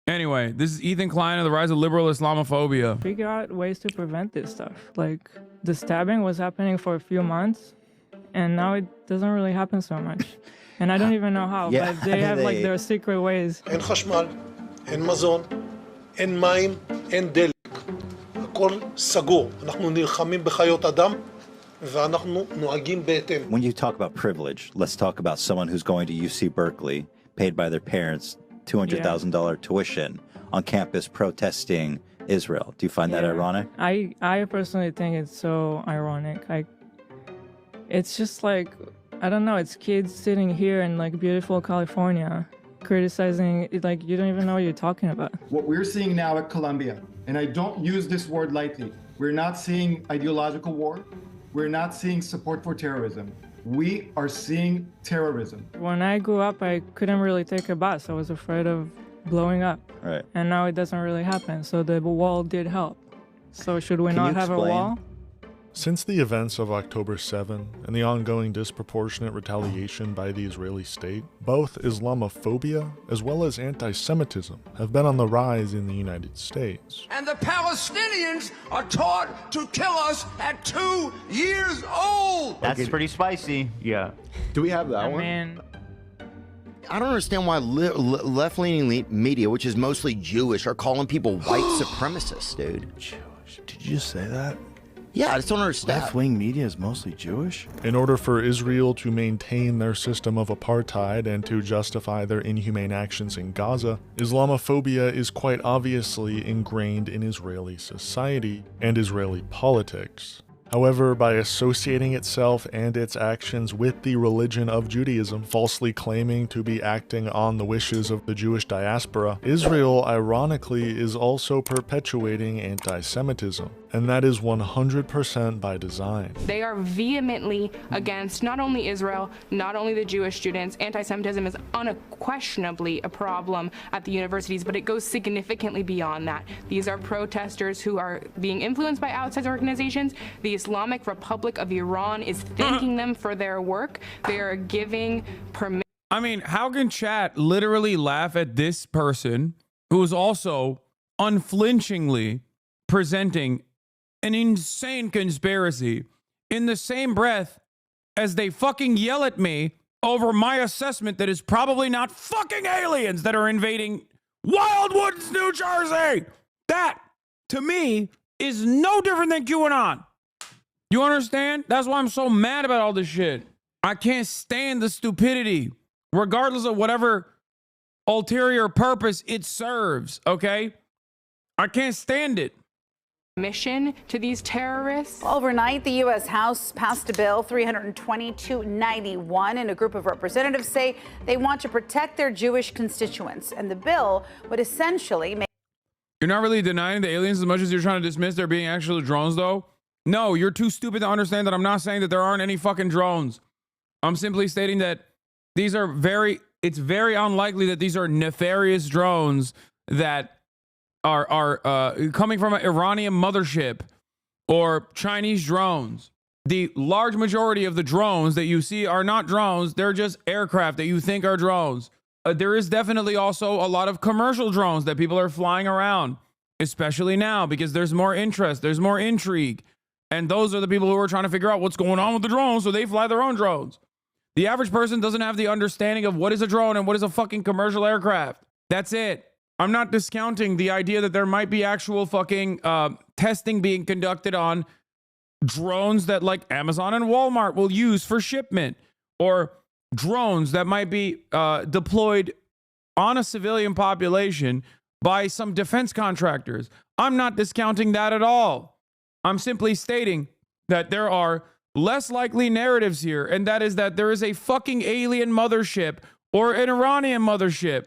Anyway, this is Ethan Klein and the rise of liberal Islamophobia. Figure out ways to prevent this stuff. Like, the stabbing was happening for a few months, and now it doesn't really happen so much. And I don't even know how, but they have like their secret ways. אין חשמל, אין מזון, אין מים, אין דלק. הכל סגור. אנחנו נלחמים בחיות אדם, ואנחנו נוהגים בהתאם. When you talk about privilege, let's talk about someone who's going to UC Berkeley, paid by their parents, $200,000 tuition on campus protesting Israel. Do you find that ironic? I personally think it's so ironic. It's just like, I don't know, it's kids sitting here in like beautiful California criticizing, like you don't even know what you're talking about. What we're seeing now at Columbia, and I don't use this word lightly, we're not seeing ideological war. We're not seeing support for terrorism. We are seeing terrorism. When I grew up, I couldn't really take a bus. I was afraid of blowing up. Right. And now it doesn't really happen. So the wall did help. So should we not have a wall? Since the events of October 7 and the ongoing disproportionate retaliation by the Israeli state, both Islamophobia as well as anti-Semitism have been on the rise in the United States. And the Palestinians are taught to kill us at 2 years old! That's pretty spicy. Yeah. Do we have that one? Man. I don't understand why left-leaning media, which is mostly Jewish, are calling people white supremacists, dude. Jewish. Did you just say that? Yeah, I just don't understand. Left-wing media is mostly Jewish? In order for Israel to maintain their system of apartheid and to justify their inhumane actions in Gaza, Islamophobia is quite obviously ingrained in Israeli society and Israeli politics. However, by associating itself and its actions with the religion of Judaism, falsely claiming to be acting on the wishes of the Jewish diaspora, Israel, ironically, is also perpetuating anti-Semitism. And that is 100% by design. They are vehemently against not only Israel, not only the Jewish students. Anti-Semitism is unquestionably a problem at the universities, but it goes significantly beyond that. These are protesters who are being influenced by outside organizations. The Islamic Republic of Iran is thanking them for their work. They are giving permission. I mean, how can chat literally laugh at this person who is also unflinchingly presenting an insane conspiracy in the same breath as they fucking yell at me over my assessment that is probably not fucking aliens that are invading Wildwoods, New Jersey? That, to me, is no different than QAnon. You understand? That's why I'm so mad about all this shit. I can't stand the stupidity, regardless of whatever ulterior purpose it serves, okay? I can't stand it. Mission to these terrorists. Overnight, the U.S. House passed a bill 32291, and a group of representatives say they want to protect their Jewish constituents. And the bill would essentially make... You're not really denying the aliens as much as you're trying to dismiss there being actual drones, though? No, you're too stupid to understand that I'm not saying that there aren't any fucking drones. I'm simply stating that these are it's very unlikely that these are nefarious drones that are coming from an Iranian mothership or Chinese drones. The large majority of the drones that you see are not drones. They're just aircraft that you think are drones. There is definitely also a lot of commercial drones that people are flying around, especially now because there's more interest, there's more intrigue. And those are the people who are trying to figure out what's going on with the drones, so they fly their own drones. The average person doesn't have the understanding of what is a drone and what is a fucking commercial aircraft. That's it. I'm not discounting the idea that there might be actual fucking testing being conducted on drones that like Amazon and Walmart will use for shipment, or drones that might be deployed on a civilian population by some defense contractors. I'm not discounting that at all. I'm simply stating that there are less likely narratives here, and that is that there is a fucking alien mothership or an Iranian mothership,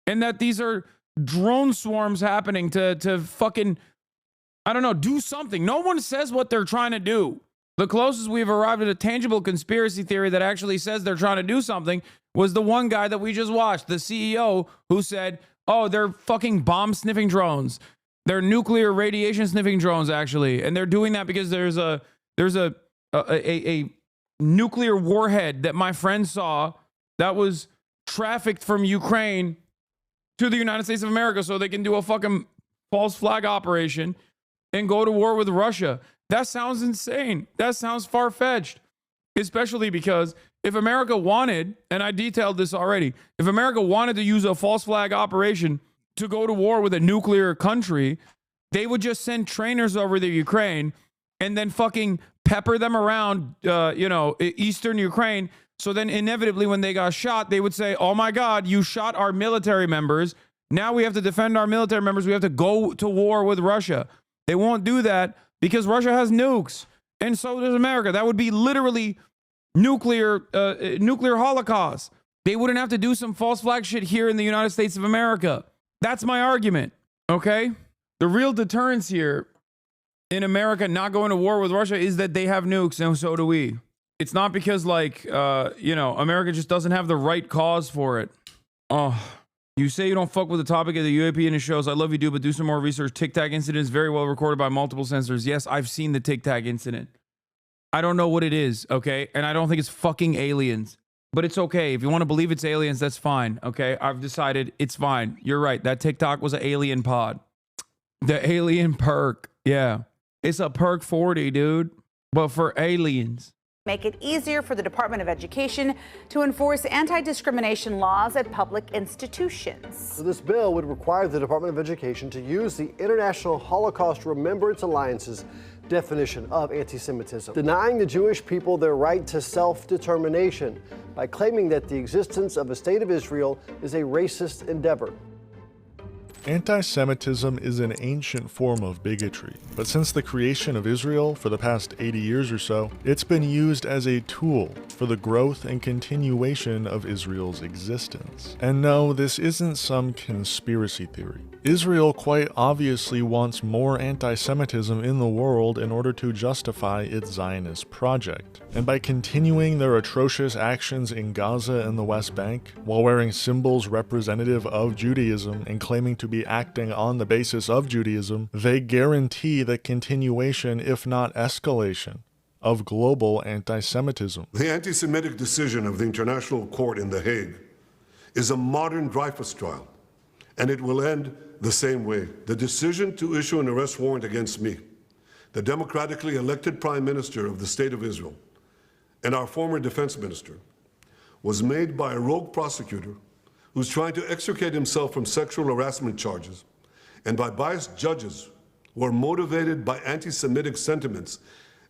and that these are drone swarms happening to fucking, I don't know, do something. No one says what they're trying to do. The closest we've arrived at a tangible conspiracy theory that actually says they're trying to do something was the one guy that we just watched, the CEO, who said, oh, they're fucking bomb-sniffing drones. They're nuclear radiation sniffing drones, actually. And they're doing that because there's a nuclear warhead that my friend saw that was trafficked from Ukraine to the United States of America so they can do a fucking false flag operation and go to war with Russia. That sounds insane. That sounds far-fetched, especially because if America wanted, and I detailed this already, if America wanted to use a false flag operation to go to war with a nuclear country, they would just send trainers over to Ukraine and then fucking pepper them around, Eastern Ukraine. So then inevitably when they got shot, they would say, oh my God, you shot our military members. Now we have to defend our military members. We have to go to war with Russia. They won't do that because Russia has nukes. And so does America. That would be literally nuclear holocaust. They wouldn't have to do some false flag shit here in the United States of America. That's my argument. Okay? The real deterrence here in America not going to war with Russia is that they have nukes, and so do we. It's not because, America just doesn't have the right cause for it. Oh, you say you don't fuck with the topic of the UAP and it shows. I love you, dude, but do some more research. Tic Tac incident is very well recorded by multiple sensors. Yes, I've seen the Tic Tac incident. I don't know what it is, okay? And I don't think it's fucking aliens. But it's okay. If you want to believe it's aliens, that's fine, okay? I've decided it's fine. You're right. That TikTok was an alien pod. The alien perk. Yeah. It's a perk 40, dude. But for aliens. Make it easier for the Department of Education to enforce anti-discrimination laws at public institutions. So this bill would require the Department of Education to use the International Holocaust Remembrance Alliance's definition of anti-Semitism, denying the Jewish people their right to self-determination by claiming that the existence of a state of Israel is a racist endeavor. Anti-Semitism is an ancient form of bigotry, but since the creation of Israel for the past 80 years or so, it's been used as a tool for the growth and continuation of Israel's existence. And no, this isn't some conspiracy theory. Israel quite obviously wants more anti-Semitism in the world in order to justify its Zionist project. And by continuing their atrocious actions in Gaza and the West Bank, while wearing symbols representative of Judaism and claiming to be acting on the basis of Judaism, they guarantee the continuation, if not escalation, of global anti-Semitism. The anti-Semitic decision of the International Court in The Hague is a modern Dreyfus trial, and it will end the same way. The decision to issue an arrest warrant against me, the democratically elected Prime Minister of the State of Israel, and our former defense minister, was made by a rogue prosecutor who's trying to extricate himself from sexual harassment charges, and by biased judges who are motivated by anti-Semitic sentiments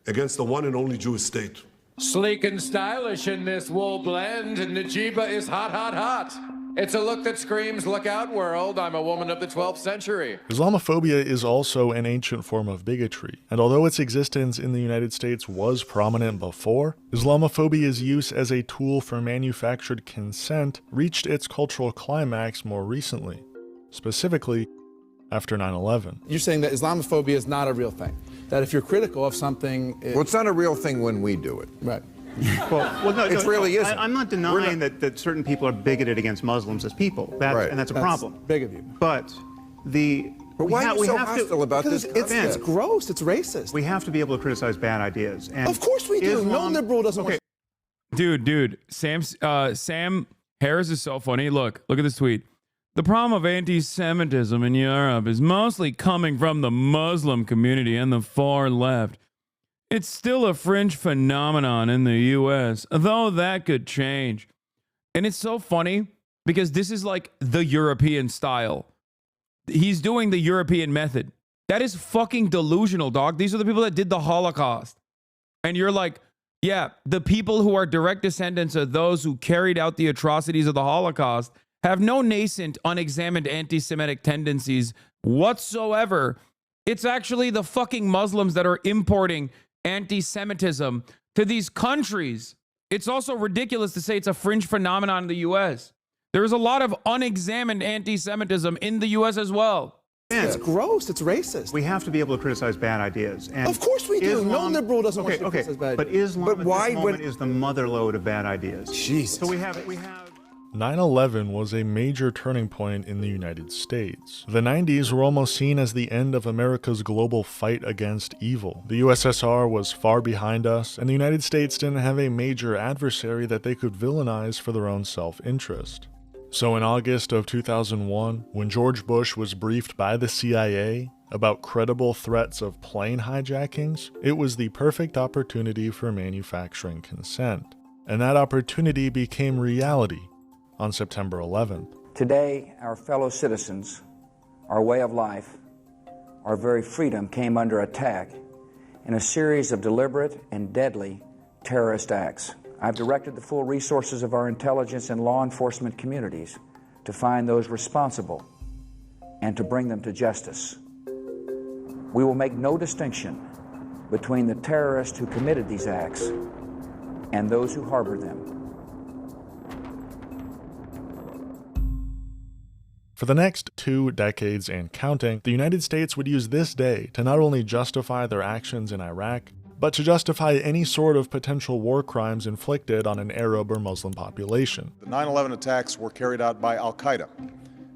against the one and only Jewish state. Sleek and stylish in this wool blend, Najiba is hot, hot, hot. It's a look that screams, look out world, I'm a woman of the 12th century. Islamophobia is also an ancient form of bigotry, and although its existence in the United States was prominent before, Islamophobia's use as a tool for manufactured consent reached its cultural climax more recently, specifically after 9/11. You're saying that Islamophobia is not a real thing, that if you're critical of something... Well, it's not a real thing when we do it. Right. Well, no, it really isn't. I'm not denying that certain people are bigoted against Muslims as people. Right. And that's a problem. Big of you. But why are you so hostile about this? It's gross. It's racist. We have to be able to criticize bad ideas. And of course we do. No liberal doesn't want. Dude, Sam Harris is so funny. Look at this tweet. The problem of anti-Semitism in Europe is mostly coming from the Muslim community and the far left. It's still a fringe phenomenon in the US, though that could change. And it's so funny because this is like the European style. He's doing the European method. That is fucking delusional, dog. These are the people that did the Holocaust. And you're like, yeah, the people who are direct descendants of those who carried out the atrocities of the Holocaust have no nascent, unexamined anti-Semitic tendencies whatsoever. It's actually the fucking Muslims that are importing anti-Semitism to these countries. It's also ridiculous to say it's a fringe phenomenon in the US. There is a lot of unexamined anti-Semitism in the US as well. It's gross. It's racist. We have to be able to criticize bad ideas. And of course we do. No liberal doesn't want to criticize bad ideas. But Islam at this moment is the motherlode of bad ideas. Jesus. So we have 9/11 was a major turning point in the United States. The 90s were almost seen as the end of America's global fight against evil. The USSR was far behind us, and the United States didn't have a major adversary that they could villainize for their own self-interest. So in August of 2001, when George Bush was briefed by the CIA about credible threats of plane hijackings, it was the perfect opportunity for manufacturing consent. And that opportunity became reality on September 11th. Today, our fellow citizens, our way of life, our very freedom came under attack in a series of deliberate and deadly terrorist acts. I've directed the full resources of our intelligence and law enforcement communities to find those responsible and to bring them to justice. We will make no distinction between the terrorists who committed these acts and those who harbored them. For the next 2 decades and counting, the United States would use this day to not only justify their actions in Iraq, but to justify any sort of potential war crimes inflicted on an Arab or Muslim population. The 9/11 attacks were carried out by Al-Qaeda,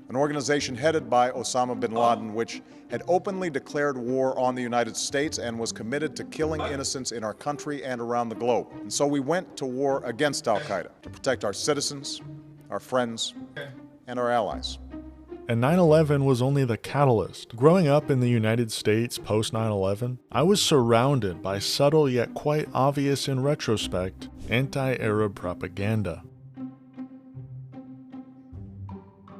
an organization headed by Osama bin Laden, which had openly declared war on the United States and was committed to killing innocents in our country and around the globe. And so we went to war against Al-Qaeda to protect our citizens, our friends, and our allies. And 9/11 was only the catalyst. Growing up in the United States post 9/11, I was surrounded by subtle yet quite obvious in retrospect anti-Arab propaganda.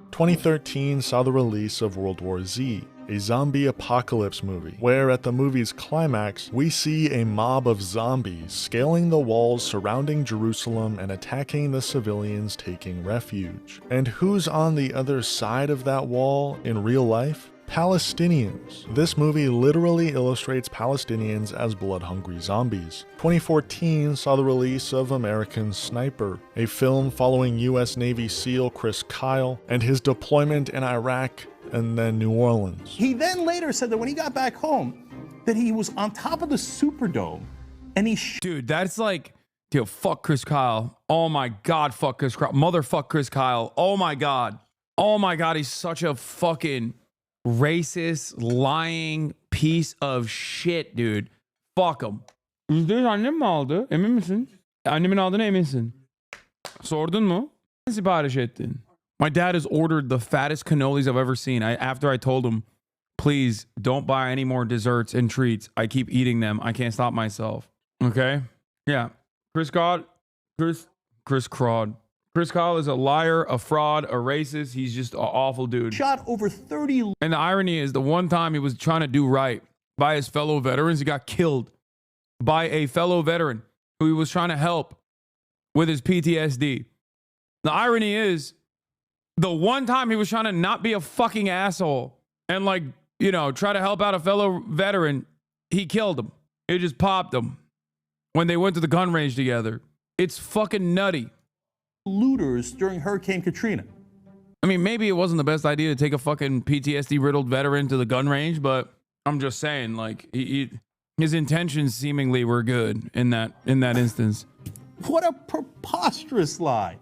2013 saw the release of World War Z, a zombie apocalypse movie, where at the movie's climax, we see a mob of zombies scaling the walls surrounding Jerusalem and attacking the civilians taking refuge. And who's on the other side of that wall in real life? Palestinians. This movie literally illustrates Palestinians as blood-hungry zombies. 2014 saw the release of American Sniper, a film following U.S. Navy SEAL Chris Kyle and his deployment in Iraq and then New Orleans. He then later said that when he got back home, that he was on top of the Superdome and he Dude, that's like, yo, fuck Chris Kyle. Oh my God, fuck Chris Kyle. Motherfuck Chris Kyle. Oh my God. Oh my God, he's such a fucking racist, lying piece of shit, dude. Fuck him. Annem mi aldı? Emin misin? Annemin aldığına eminsin. Sordun mu? Sipariş ettin. My dad has ordered the fattest cannolis I've ever seen. After I told him, please don't buy any more desserts and treats. I keep eating them. I can't stop myself. Okay? Yeah. Chris Kyle is a liar, a fraud, a racist. He's just an awful dude. Shot over 30. And the irony is the one time he was trying to do right by his fellow veterans, he got killed by a fellow veteran who he was trying to help with his PTSD. The irony is the one time he was trying to not be a fucking asshole and like, you know, try to help out a fellow veteran, he killed him. It just popped him when they went to the gun range together. It's fucking nutty. Looters during Hurricane Katrina. I mean, maybe it wasn't the best idea to take a fucking PTSD-riddled veteran to the gun range, but I'm just saying, like, his intentions seemingly were good in that instance. What a preposterous lie.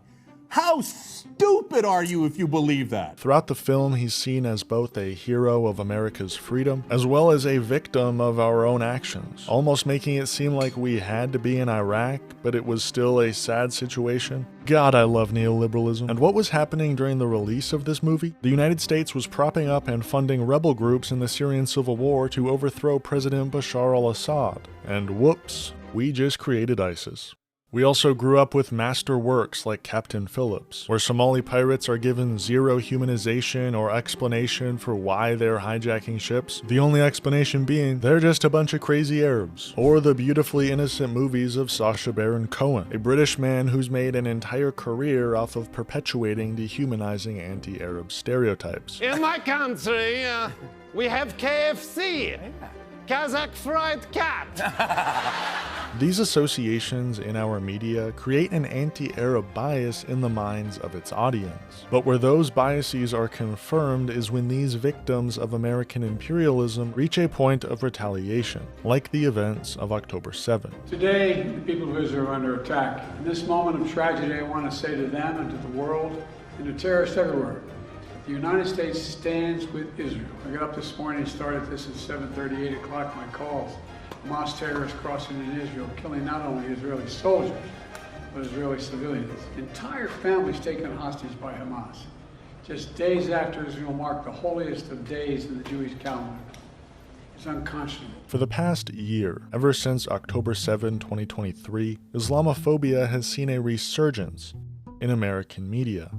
How stupid are you if you believe that? Throughout the film, he's seen as both a hero of America's freedom, as well as a victim of our own actions, almost making it seem like we had to be in Iraq, but it was still a sad situation. God, I love neoliberalism. And what was happening during the release of this movie? The United States was propping up and funding rebel groups in the Syrian civil war to overthrow President Bashar al-Assad. And whoops, we just created ISIS. We also grew up with master works like Captain Phillips, where Somali pirates are given zero humanization or explanation for why they're hijacking ships, the only explanation being they're just a bunch of crazy Arabs. Or the beautifully innocent movies of Sacha Baron Cohen, a British man who's made an entire career off of perpetuating dehumanizing anti-Arab stereotypes. In my country, we have KFC. Kazakh fried cat. These associations in our media create an anti-Arab bias in the minds of its audience. But where those biases are confirmed is when these victims of American imperialism reach a point of retaliation, like the events of October 7. Today, the people of Israel are under attack. In this moment of tragedy, I want to say to them and to the world and to terrorists everywhere, the United States stands with Israel. I got up this morning and started this at 7:30, 8 o'clock, my calls. Hamas terrorists crossing in Israel, killing not only Israeli soldiers, of Israeli civilians. Entire families taken hostage by Hamas, just days after Israel marked the holiest of days in the Jewish calendar. It's unconscionable. For the past year, ever since October 7, 2023, Islamophobia has seen a resurgence in American media.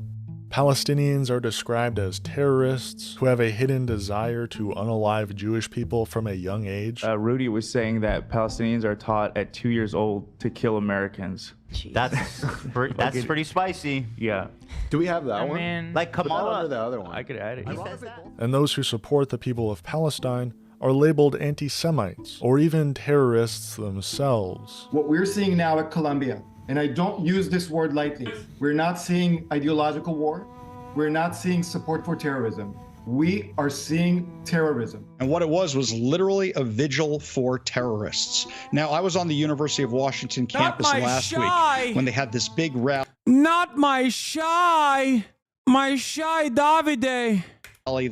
Palestinians are described as terrorists who have a hidden desire to unalive Jewish people from a young age. Rudy was saying that Palestinians are taught at 2 years old to kill Americans. That's pretty spicy. Yeah. Do we have that one? Like Kamala. The other one. I could add it. And those who support the people of Palestine are labeled anti-Semites or even terrorists themselves. What we're seeing now at Columbia, and I don't use this word lightly, we're not seeing ideological war. We're not seeing support for terrorism. We are seeing terrorism. And what it was literally a vigil for terrorists. Now, I was on the University of Washington campus last week when they had this big rally. Not my shy Davide.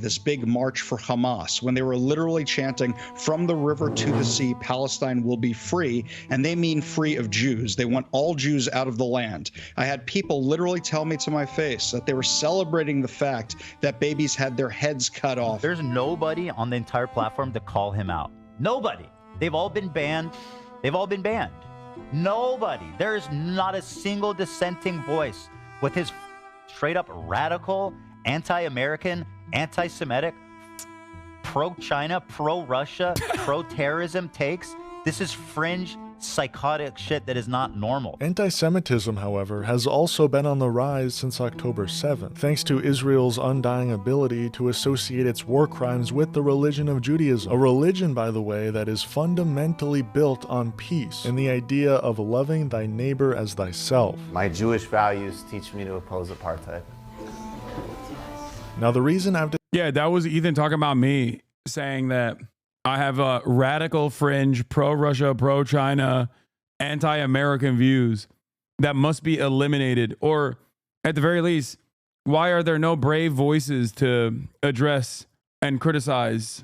This big march for Hamas, when they were literally chanting, from the river to the sea, Palestine will be free. And they mean free of Jews. They want all Jews out of the land. I had people literally tell me to my face that they were celebrating the fact that babies had their heads cut off. There's nobody on the entire platform to call him out. Nobody. They've all been banned. Nobody. There is not a single dissenting voice with his straight up radical, anti-American, anti-Semitic, pro-China, pro-Russia, pro-terrorism takes. This is fringe, psychotic shit that is not normal. Anti-Semitism, however, has also been on the rise since October 7th, thanks to Israel's undying ability to associate its war crimes with the religion of Judaism. A religion, by the way, that is fundamentally built on peace and the idea of loving thy neighbor as thyself. My Jewish values teach me to oppose apartheid. Now, the reason I've... Yeah, that was Ethan talking about me, saying that I have radical fringe, pro-Russia, pro-China, anti-American views that must be eliminated. Or, at the very least, why are there no brave voices to address and criticize?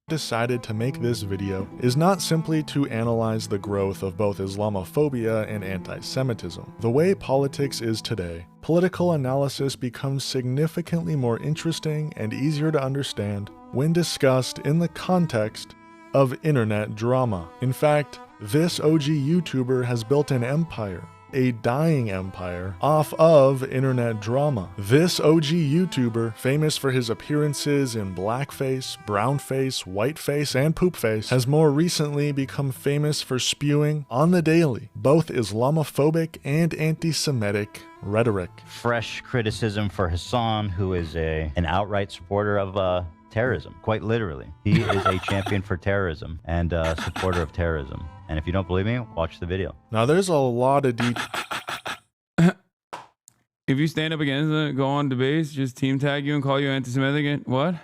Decided to make this video is not simply to analyze the growth of both Islamophobia and anti-Semitism. The way politics is today, political analysis becomes significantly more interesting and easier to understand when discussed in the context of internet drama. In fact, this OG YouTuber has built an empire, a dying empire, off of internet drama. This OG YouTuber, famous for his appearances in blackface, brownface, whiteface, and poopface, has more recently become famous for spewing, on the daily, both Islamophobic and anti-Semitic rhetoric. Fresh criticism for Hassan, who is an outright supporter of terrorism, quite literally. He is a champion for terrorism and a supporter of terrorism. And if you don't believe me, watch the video. Now, there's a lot of If you stand up against it, go on debates, just team tag you and call you anti-Semitic again. What?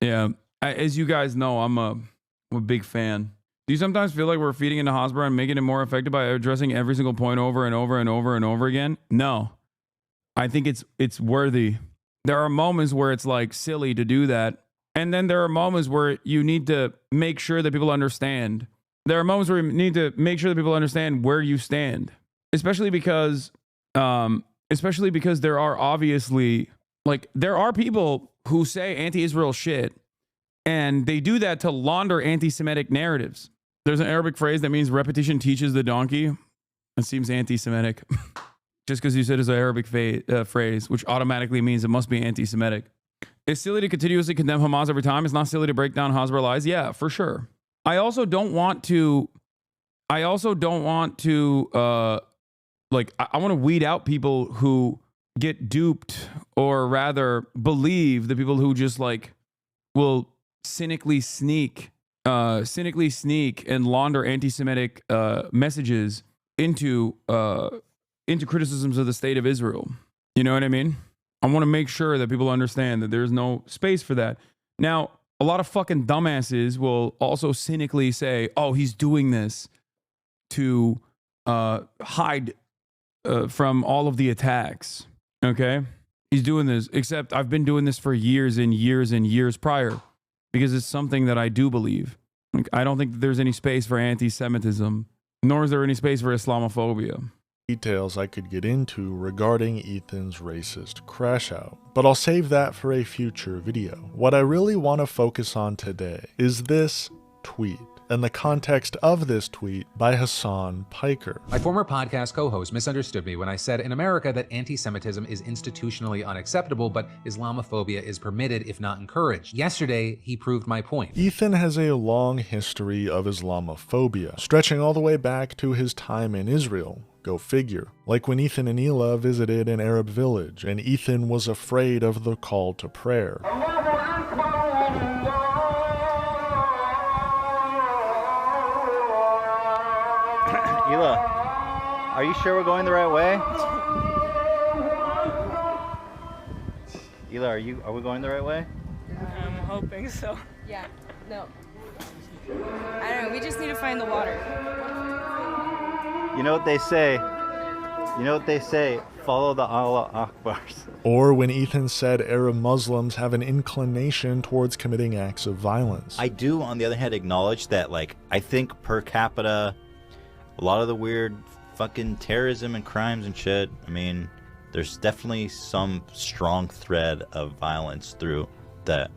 Yeah. As you guys know, I'm a big fan. Do you sometimes feel like we're feeding into Hasbro and making it more effective by addressing every single point over and over and over and over again? No. I think it's worthy. There are moments where it's like silly to do that. And then there are moments where you need to make sure that people understand. There are moments where you need to make sure that people understand where you stand, especially because there are obviously, like, there are people who say anti-Israel shit, and they do that to launder anti-Semitic narratives. There's an Arabic phrase that means repetition teaches the donkey. It seems anti-Semitic. Just because you said it's an Arabic phrase, which automatically means it must be anti-Semitic. It's silly to continuously condemn Hamas every time. It's not silly to break down Hasbro lies. Yeah, for sure. I also don't want to I want to weed out people who get duped, or rather believe the people who just like will cynically sneak and launder anti-Semitic messages into criticisms of the state of Israel. You know what I mean? I want to make sure that people understand that there's no space for that. Now, a lot of fucking dumbasses will also cynically say, oh, he's doing this to hide from all of the attacks. Okay? He's doing this, except I've been doing this for years and years and years prior, because it's something that I do believe. Like, I don't think that there's any space for anti-Semitism, nor is there any space for Islamophobia. details I could get into regarding Ethan's racist crash out, but I'll save that for a future video. What I really want to focus on today is this tweet and the context of this tweet by Hassan Piker. My former podcast co-host misunderstood me when I said in America that anti-Semitism is institutionally unacceptable, but Islamophobia is permitted if not encouraged. Yesterday, he proved my point. Ethan has a long history of Islamophobia, stretching all the way back to his time in Israel. Go figure. Like when Ethan and Hila visited an Arab village, and Ethan was afraid of the call to prayer. Hila, are you sure we're going the right way? Hila, are we going the right way? I'm hoping so. Yeah, no. I don't know, we just need to find the water. You know what they say? Follow the Allah Akbars. Or when Ethan said Arab Muslims have an inclination towards committing acts of violence. I do, on the other hand, acknowledge that, I think per capita, a lot of the weird fucking terrorism and crimes and shit, there's definitely some strong thread of violence through the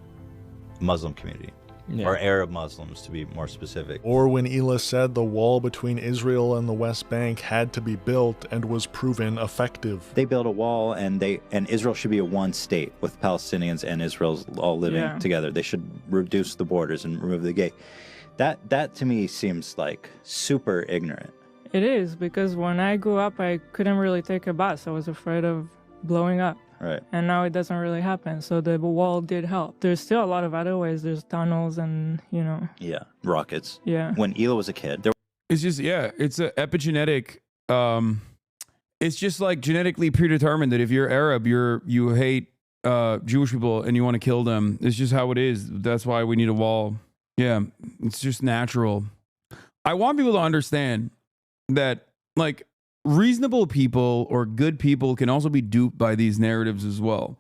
Muslim community. Yeah. Or Arab Muslims, to be more specific. Or when Hila said the wall between Israel and the West Bank had to be built and was proven effective. They built a wall, and Israel should be a one state with Palestinians and Israel's all living together. They should reduce the borders and remove the gate. That to me seems like super ignorant. It is, because when I grew up, I couldn't really take a bus. I was afraid of blowing up. Right. And now it doesn't really happen. So the wall did help. There's still a lot of other ways. There's tunnels and, Yeah, rockets. Yeah. When Hila was a kid, it's just, it's a epigenetic, it's just like genetically predetermined that if you're Arab, you hate Jewish people and you want to kill them. It's just how it is. That's why we need a wall. Yeah, it's just natural. I want people to understand that, reasonable people or good people can also be duped by these narratives as well.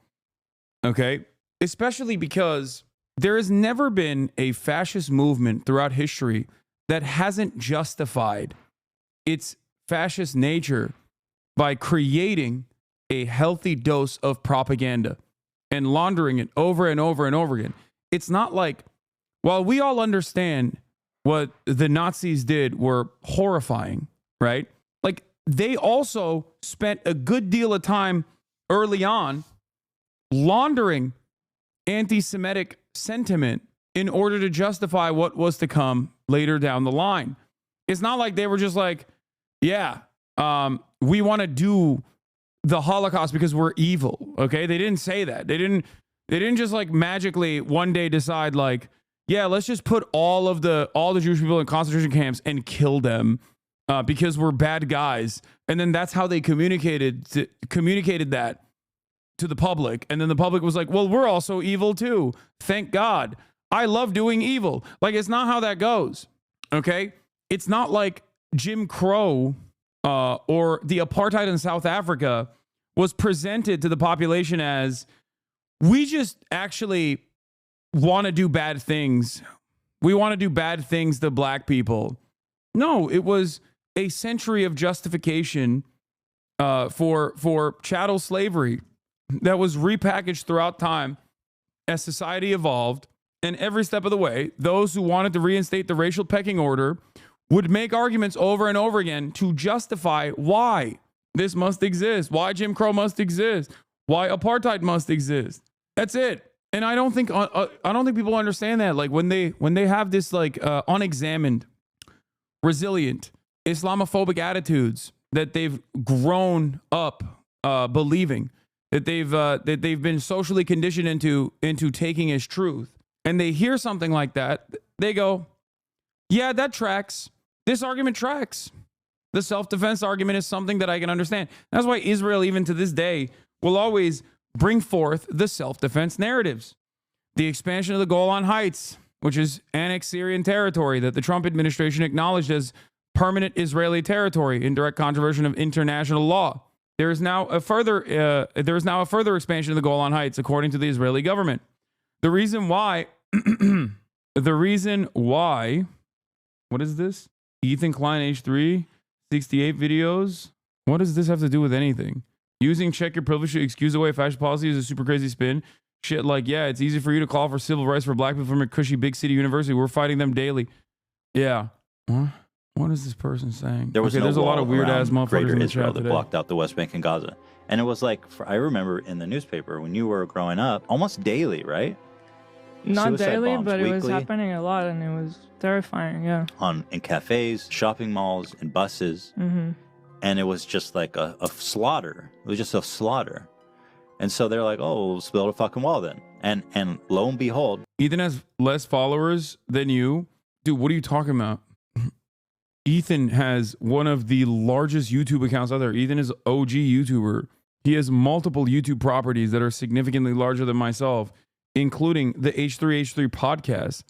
Okay? Especially because there has never been a fascist movement throughout history that hasn't justified its fascist nature by creating a healthy dose of propaganda and laundering it over and over and over again. It's not like, while we all understand what the Nazis did were horrifying, right? They also spent a good deal of time early on laundering anti-Semitic sentiment in order to justify what was to come later down the line. It's not like they were just like, we want to do the Holocaust because we're evil. Okay. They didn't say that. They didn't just magically one day decide let's just put all the Jewish people in concentration camps and kill them. Because we're bad guys. And then that's how they communicated that to the public. And then the public was like, well, we're also evil too. Thank God. I love doing evil. It's not how that goes. Okay? It's not like Jim Crow or the apartheid in South Africa was presented to the population as, we just actually want to do bad things. We want to do bad things to black people. No, it was a century of justification for chattel slavery that was repackaged throughout time as society evolved. And every step of the way, those who wanted to reinstate the racial pecking order would make arguments over and over again to justify why this must exist, why Jim Crow must exist, why apartheid must exist. That's it. And I don't think people understand that. When they have this unexamined, resilient Islamophobic attitudes that they've grown up believing, that they've been socially conditioned into taking as truth, and they hear something like that, they go, yeah, that tracks. This argument tracks. The self-defense argument is something that I can understand. That's why Israel, even to this day, will always bring forth the self-defense narratives. The expansion of the Golan Heights, which is annexed Syrian territory that the Trump administration acknowledged as permanent Israeli territory in direct contravention of international law. There is now a further expansion of the Golan Heights, according to the Israeli government. The reason why, what is this? Ethan Klein, H3, 68 videos. What does this have to do with anything? Using check your privilege to excuse away fascist policy is a super crazy spin. Shit like, yeah, it's easy for you to call for civil rights for black people from a cushy big city university. We're fighting them daily. Yeah. Huh? What is this person saying? There was no there's a lot wall of weird ass around motherfuckers Greater in the Israel chat that today. blocked out the West Bank and Gaza. And it was like, I remember in the newspaper when you were growing up, almost daily, right? Not Suicide daily, bombs but it was weekly happening a lot, and it was terrifying. Yeah. in cafes, shopping malls, and buses. And it was just like a slaughter. It was just a slaughter. And so they're like, oh, let's build a fucking wall then. And lo and behold, Ethan has less followers than you. Dude, what are you talking about? Ethan has one of the largest YouTube accounts out there. Ethan is OG YouTuber. He has multiple YouTube properties that are significantly larger than myself, including the H3H3 podcast.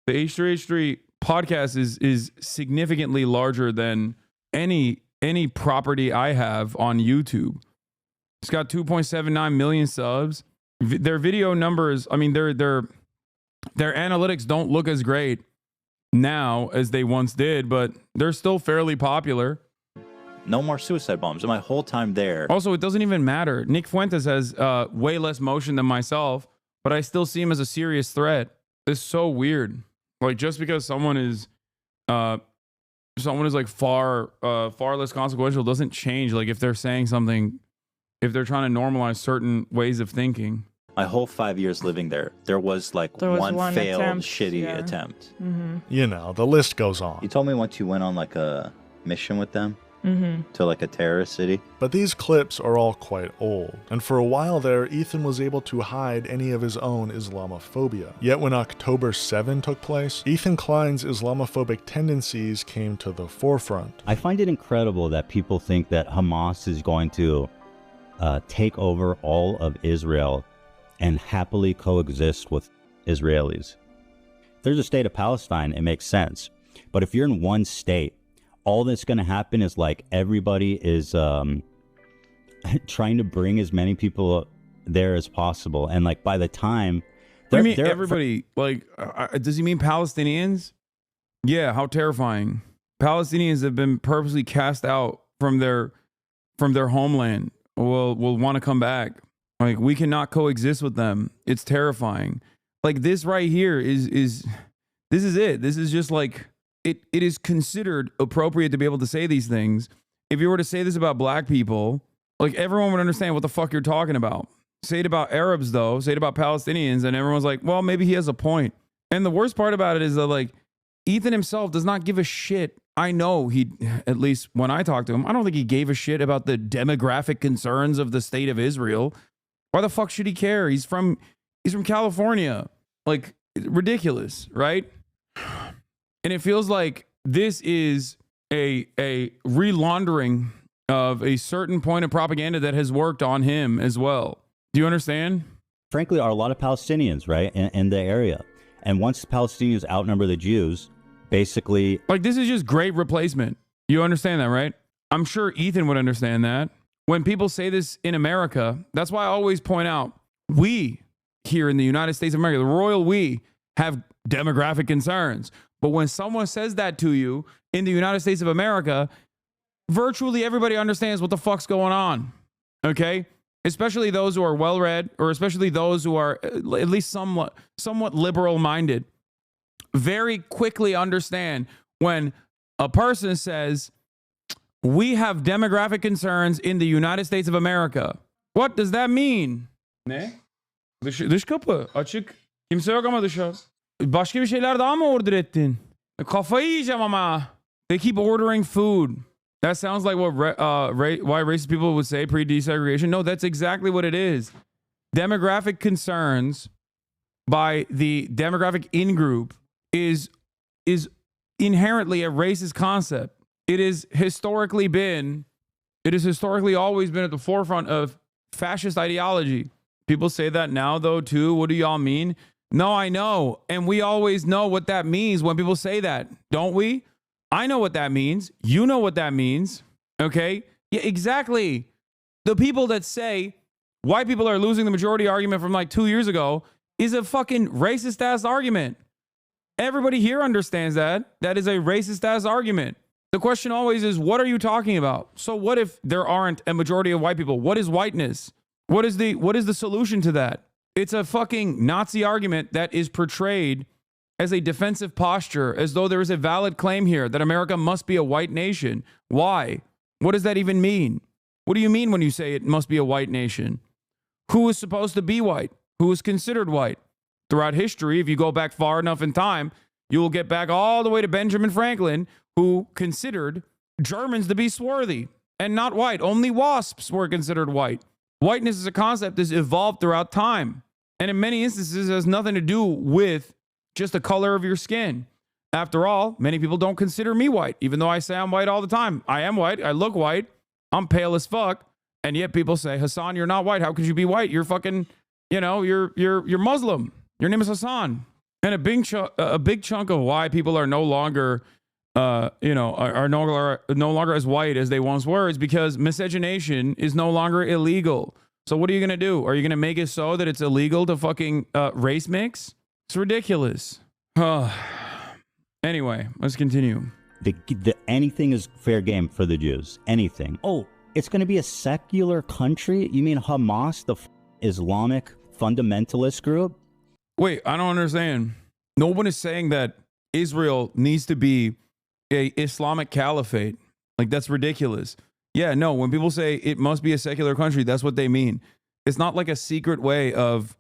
The H3H3 podcast is significantly larger than any property I have on YouTube. It's got 2.79 million subs. Their video numbers, I mean, their analytics don't look as great now as they once did, but they're still fairly popular. no more suicide bombs. And my whole time there. Also, it doesn't even matter. Nick Fuentes has way less motion than myself, but I still see him as a serious threat. It's so weird. Like, just because someone is like far less consequential doesn't change. Like, if they're saying something, if they're trying to normalize certain ways of thinking. My whole 5 years living there, there was like one failed attempt, shitty attempt. Mm-hmm. You know, the list goes on. You told me once you went on like a mission with them to like a terrorist city. But these clips are all quite old, and for a while there, Ethan was able to hide any of his own Islamophobia. Yet when October 7 took place, Ethan Klein's Islamophobic tendencies came to the forefront. I find it incredible that people think that Hamas is going to take over all of Israel and happily coexist with Israelis. If there's a state of Palestine, it makes sense. But if you're in one state, all that's going to happen is like everybody is trying to bring as many people there as possible. And like by the time... What do you mean everybody? Like, does he mean Palestinians? Yeah, how terrifying. Palestinians have been purposely cast out from their homeland. Will want to come back. Like, we cannot coexist with them. It's terrifying. Like, this right here is this is it. This is just like, it is considered appropriate to be able to say these things. If you were to say this about black people, like, everyone would understand what the fuck you're talking about. Say it about Arabs, though. Say it about Palestinians, and everyone's like, well, maybe he has a point. And the worst part about it is that, like, Ethan himself does not give a shit. I know he, at least when I talked to him, I don't think he gave a shit about the demographic concerns of the state of Israel. Why the fuck should he care? He's from California. Like, ridiculous, right? And it feels like this is a relaundering of a certain point of propaganda that has worked on him as well. Do you understand? Frankly, are a lot of Palestinians, right, in the area. And once the Palestinians outnumber the Jews, basically... Like, this is just great replacement. You understand that, right? I'm sure Ethan would understand that. When people say this in America, that's why I always point out, we here in the United States of America, the royal we, have demographic concerns. But when someone says that to you in the United States of America, virtually everybody understands what the fuck's going on. Okay? Especially those who are well-read, or especially those who are at least somewhat liberal-minded. Very quickly understand when a person says, we have demographic concerns in the United States of America. What does that mean? Ne? Dış kapı açık. Kimse yok ama dışarı. Başka bir şeyler daha mı order ettin? Kafayı yiyeceğim ama. They keep ordering food. That sounds like what why racist people would say pre-desegregation. No, that's exactly what it is. Demographic concerns by the demographic in-group is inherently a racist concept. It has historically always been at the forefront of fascist ideology. People say that now, though, too. What do y'all mean? No, I know. And we always know what that means when people say that, don't we? I know what that means. You know what that means. Okay? Yeah, exactly. The people that say white people are losing the majority argument from like 2 years ago is a fucking racist-ass argument. Everybody here understands that. That is a racist-ass argument. The question always is, what are you talking about? So what if there aren't a majority of white people? What is whiteness? What is the solution to that? It's a fucking Nazi argument that is portrayed as a defensive posture, as though there is a valid claim here that America must be a white nation. Why? What does that even mean? What do you mean when you say it must be a white nation? Who is supposed to be white? Who is considered white? Throughout history, if you go back far enough in time, you will get back all the way to Benjamin Franklin, who considered Germans to be swarthy and not white. Only wasps were considered white. Whiteness is a concept that's evolved throughout time, and in many instances has nothing to do with just the color of your skin. After all, many people don't consider me white, even though I say I'm white all the time. I am white. I look white. I'm pale as fuck. And yet people say, Hasan, you're not white. How could you be white? You're fucking, you're Muslim. Your name is Hasan. And a big chunk of why people are no longer, are no longer as white as they once were is because miscegenation is no longer illegal. So what are you going to do? Are you going to make it so that it's illegal to fucking race mix? It's ridiculous. Anyway, let's continue. Anything is fair game for the Jews. Anything. Oh, it's going to be a secular country? You mean Hamas, the Islamic fundamentalist group? Wait, I don't understand. No one is saying that Israel needs to be a Islamic caliphate. Like, that's ridiculous. Yeah, no, when people say it must be a secular country, that's what they mean. It's not like a secret way of,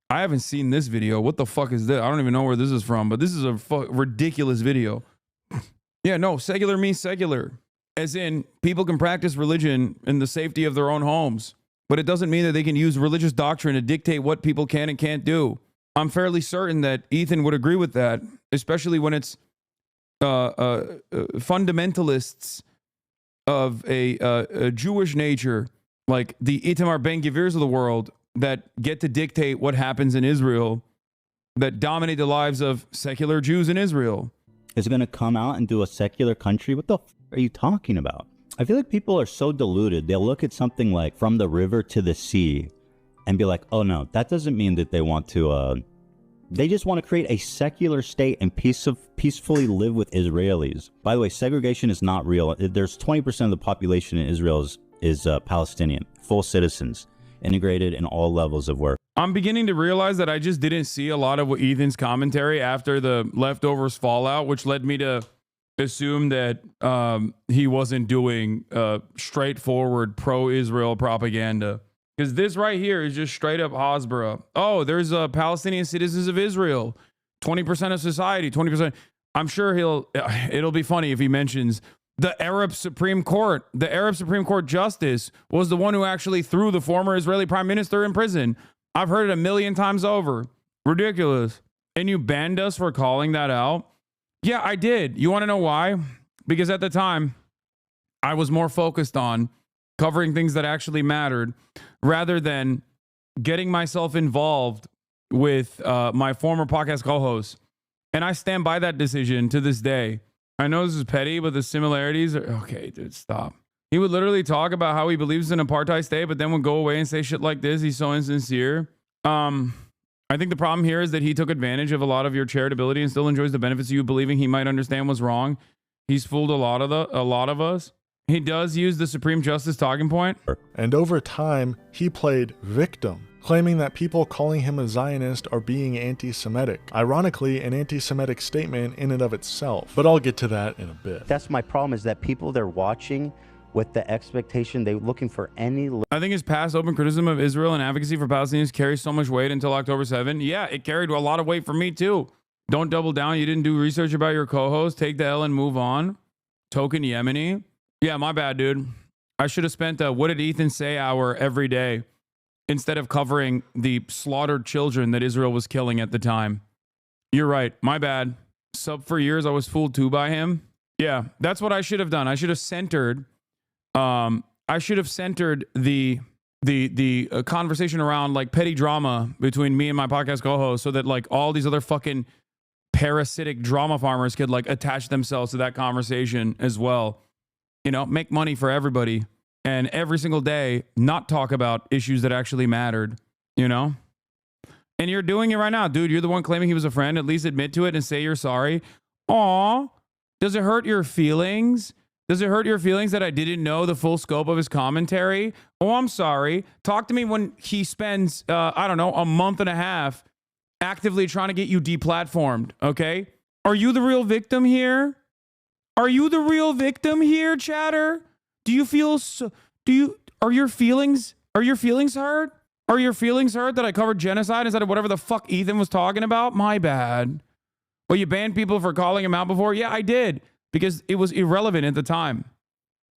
I haven't seen this video. What the fuck is this? I don't even know where this is from, but this is a ridiculous video. Yeah, no, secular means secular. As in, people can practice religion in the safety of their own homes, but it doesn't mean that they can use religious doctrine to dictate what people can and can't do. I'm fairly certain that Ethan would agree with that, especially when it's fundamentalists of a Jewish nature, like the Itamar Ben-Gvirs of the world, that get to dictate what happens in Israel, that dominate the lives of secular Jews in Israel. Is it going to come out and do a secular country? What the f are you talking about? I feel like people are so deluded. They'll look at something like from the river to the sea and be like, oh no, that doesn't mean that they want to, they just want to create a secular state and peacefully live with Israelis. By the way, segregation is not real. There's 20% of the population in Israel is Palestinian, full citizens, integrated in all levels of work. I'm beginning to realize that I just didn't see a lot of Ethan's commentary after the leftovers fallout, which led me to assume that he wasn't doing straightforward pro-Israel propaganda. Because this right here is just straight up Hasbara. Oh, there's Palestinian citizens of Israel. 20% of society, 20%. I'm sure it'll be funny if he mentions the Arab Supreme Court. The Arab Supreme Court justice was the one who actually threw the former Israeli prime minister in prison. I've heard it a million times over. Ridiculous. And you banned us for calling that out? Yeah, I did. You want to know why? Because at the time, I was more focused on covering things that actually mattered rather than getting myself involved with my former podcast co-host. And I stand by that decision to this day. I know this is petty, but the similarities are... Okay, dude, stop. He would literally talk about how he believes in an apartheid state, but then would go away and say shit like this. He's so insincere. I think the problem here is that he took advantage of a lot of your charitability and still enjoys the benefits of you believing he might understand what's wrong. He's fooled a lot of us. He does use the Supreme Justice talking point. And over time, he played victim, claiming that people calling him a Zionist are being anti-Semitic. Ironically, an anti-Semitic statement in and of itself. But I'll get to that in a bit. That's my problem, is that people, they're watching with the expectation, they're looking for any... I think his past open criticism of Israel and advocacy for Palestinians carries so much weight until October 7. Yeah, it carried a lot of weight for me too. Don't double down. You didn't do research about your co-host. Take the L and move on. Token Yemeni. Yeah, my bad, dude. I should have spent a What Did Ethan Say hour every day instead of covering the slaughtered children that Israel was killing at the time. You're right. My bad. For years, I was fooled too by him. Yeah, that's what I should have done. I should have centered... the conversation around like petty drama between me and my podcast co-host so that like all these other fucking parasitic drama farmers could like attach themselves to that conversation as well. You know, make money for everybody and every single day not talk about issues that actually mattered, you know? And you're doing it right now, dude. You're the one claiming he was a friend. At least admit to it and say you're sorry. Aw, Does it hurt your feelings? Does it hurt your feelings that I didn't know the full scope of his commentary? Oh, I'm sorry. Talk to me when he spends, I don't know, a month and a half actively trying to get you deplatformed, okay? Are you the real victim here? Are you the real victim here, chatter? Do you feel so, are your feelings hurt? Are your feelings hurt that I covered genocide instead of whatever the fuck Ethan was talking about? My bad. Well, you banned people for calling him out before? Yeah, I did. Because it was irrelevant at the time.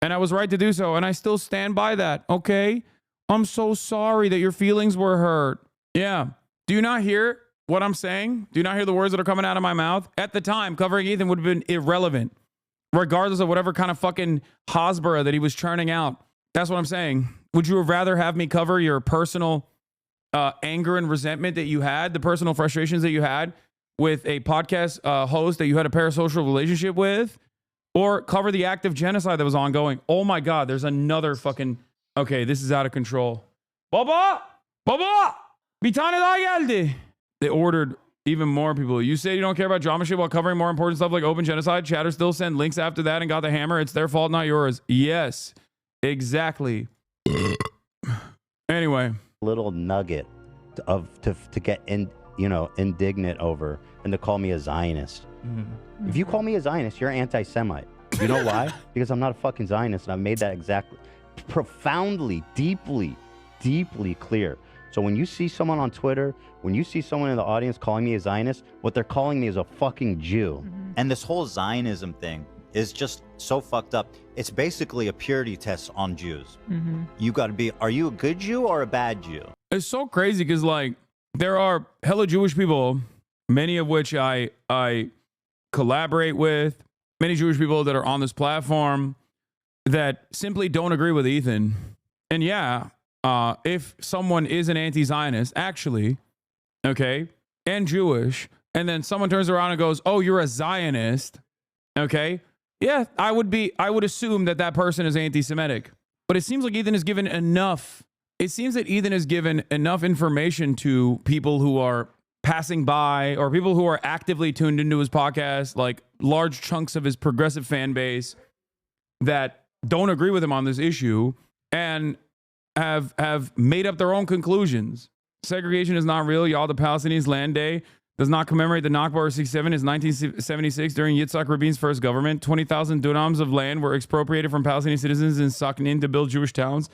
And I was right to do so. And I still stand by that. Okay? I'm so sorry that your feelings were hurt. Yeah. Do you not hear what I'm saying? Do you not hear the words that are coming out of my mouth? At the time, covering Ethan would have been irrelevant. Regardless of whatever kind of fucking Hasbara that he was churning out. That's what I'm saying. Would you rather have me cover your personal anger and resentment that you had, the personal frustrations that you had with a podcast host that you had a parasocial relationship with, or cover the act of genocide that was ongoing? Oh my God, there's another fucking... Okay, this is out of control. Baba! Bir tane daha geldi. They ordered even more people. You say you don't care about drama shit while covering more important stuff like open genocide. Chatter still sent links after that and got the hammer. It's their fault, not yours. Yes, exactly. Anyway. Little nugget to get indignant over and to call me a Zionist. Mm-hmm. If you call me a Zionist, you're anti-Semite. You know why? Because I'm not a fucking Zionist, and I've made that exactly profoundly, deeply clear. So when you see someone on Twitter, when you see someone in the audience calling me a Zionist, what they're calling me is a fucking Jew. And this whole Zionism thing is just so fucked up. It's basically a purity test on Jews. You got to be, are you a good Jew or a bad Jew? It's so crazy because, like, there are hella Jewish people, many of which I collaborate with, many Jewish people that are on this platform that simply don't agree with Ethan. And yeah, if someone is an anti-Zionist, actually, okay, and Jewish, and then someone turns around and goes, oh, you're a Zionist, okay, yeah, I would assume that person is anti-Semitic. But it seems like Ethan has given enough. It seems that Ethan has given enough information to people who are passing by or people who are actively tuned into his podcast, like large chunks of his progressive fan base that don't agree with him on this issue and have made up their own conclusions. Segregation is not real. Y'all, the Palestinians' land day does not commemorate the Nakba or 67. It's 1976 during Yitzhak Rabin's first government. 20,000 dunams of land were expropriated from Palestinian citizens in Sakhanin to build Jewish towns.